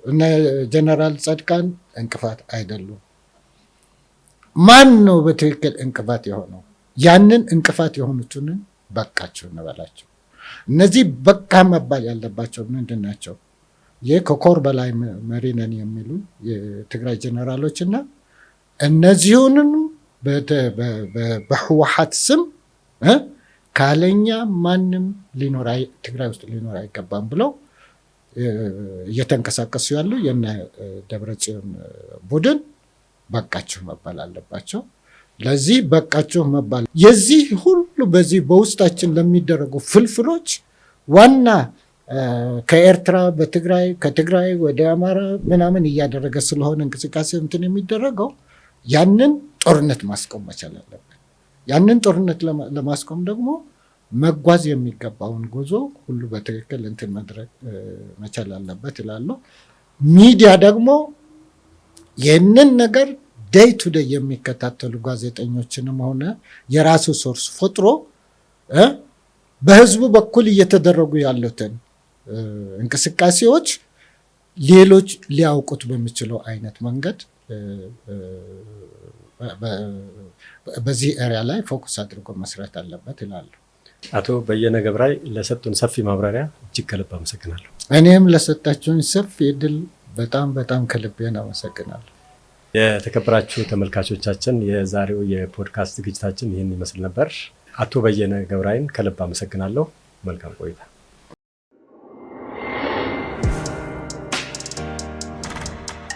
[SPEAKER 1] እነ ጀነራል ጻድቃን እንቅፋት አይደሉም። ማን ነው በትክክል እንቅፋት የሆነው? ያንን እንቅፋት የሆኑትን በቃቸው እንበላቸው። እነዚህ በቃ መባል ያለባቸው ምንድን ናቸው? ይህ ከኮር በላይ መሪ ነን የሚሉ የትግራይ ጀነራሎች እና እነዚሁንም በህወሓት ስም ካለኛ ማንም ትግራይ ውስጥ ሊኖር አይገባም ብለው እየተንቀሳቀሱ ያሉ የነ ደብረጽዮን ቡድን በቃችሁ መባል አለባቸው። ለዚህ በቃችሁ መባል የዚህ ሁሉ በዚህ በውስጣችን ለሚደረጉ ፍልፍሎች ዋና ከኤርትራ በትግራይ ከትግራይ ወደ አማራ ምናምን እያደረገ ስለሆነ እንቅስቃሴ እንትን የሚደረገው ያንን ጦርነት ማስቆም መቻል አለበት። ያንን ጦርነት ለማስቆም ደግሞ መጓዝ የሚገባውን ጉዞ ሁሉ በትክክል እንትን መድረግ መቻል አለበት ይላሉ። ሚዲያ ደግሞ ይህንን ነገር ዴይ ቱ ዴይ የሚከታተሉ ጋዜጠኞችንም ሆነ የራሱ ሶርስ ፈጥሮ በህዝቡ በኩል እየተደረጉ ያሉትን እንቅስቃሴዎች ሌሎች ሊያውቁት በሚችለው አይነት መንገድ በዚህ ኤሪያ ላይ ፎከስ አድርጎ መስራት አለበት ይላሉ።
[SPEAKER 2] አቶ በየነ ገብራይ ለሰጡን ሰፊ ማብራሪያ እጅግ ከልብ አመሰግናለሁ።
[SPEAKER 1] እኔም ለሰጣችሁን ሰፊ እድል በጣም ከልቤን አመሰግናለሁ።
[SPEAKER 2] የተከበራችሁ ተመልካቾቻችን የዛሬው የፖድካስት ዝግጅታችን ይህን ይመስል ነበር። አቶ በየነ ገብራይን ከልብ አመሰግናለሁ። መልካም ቆይታ።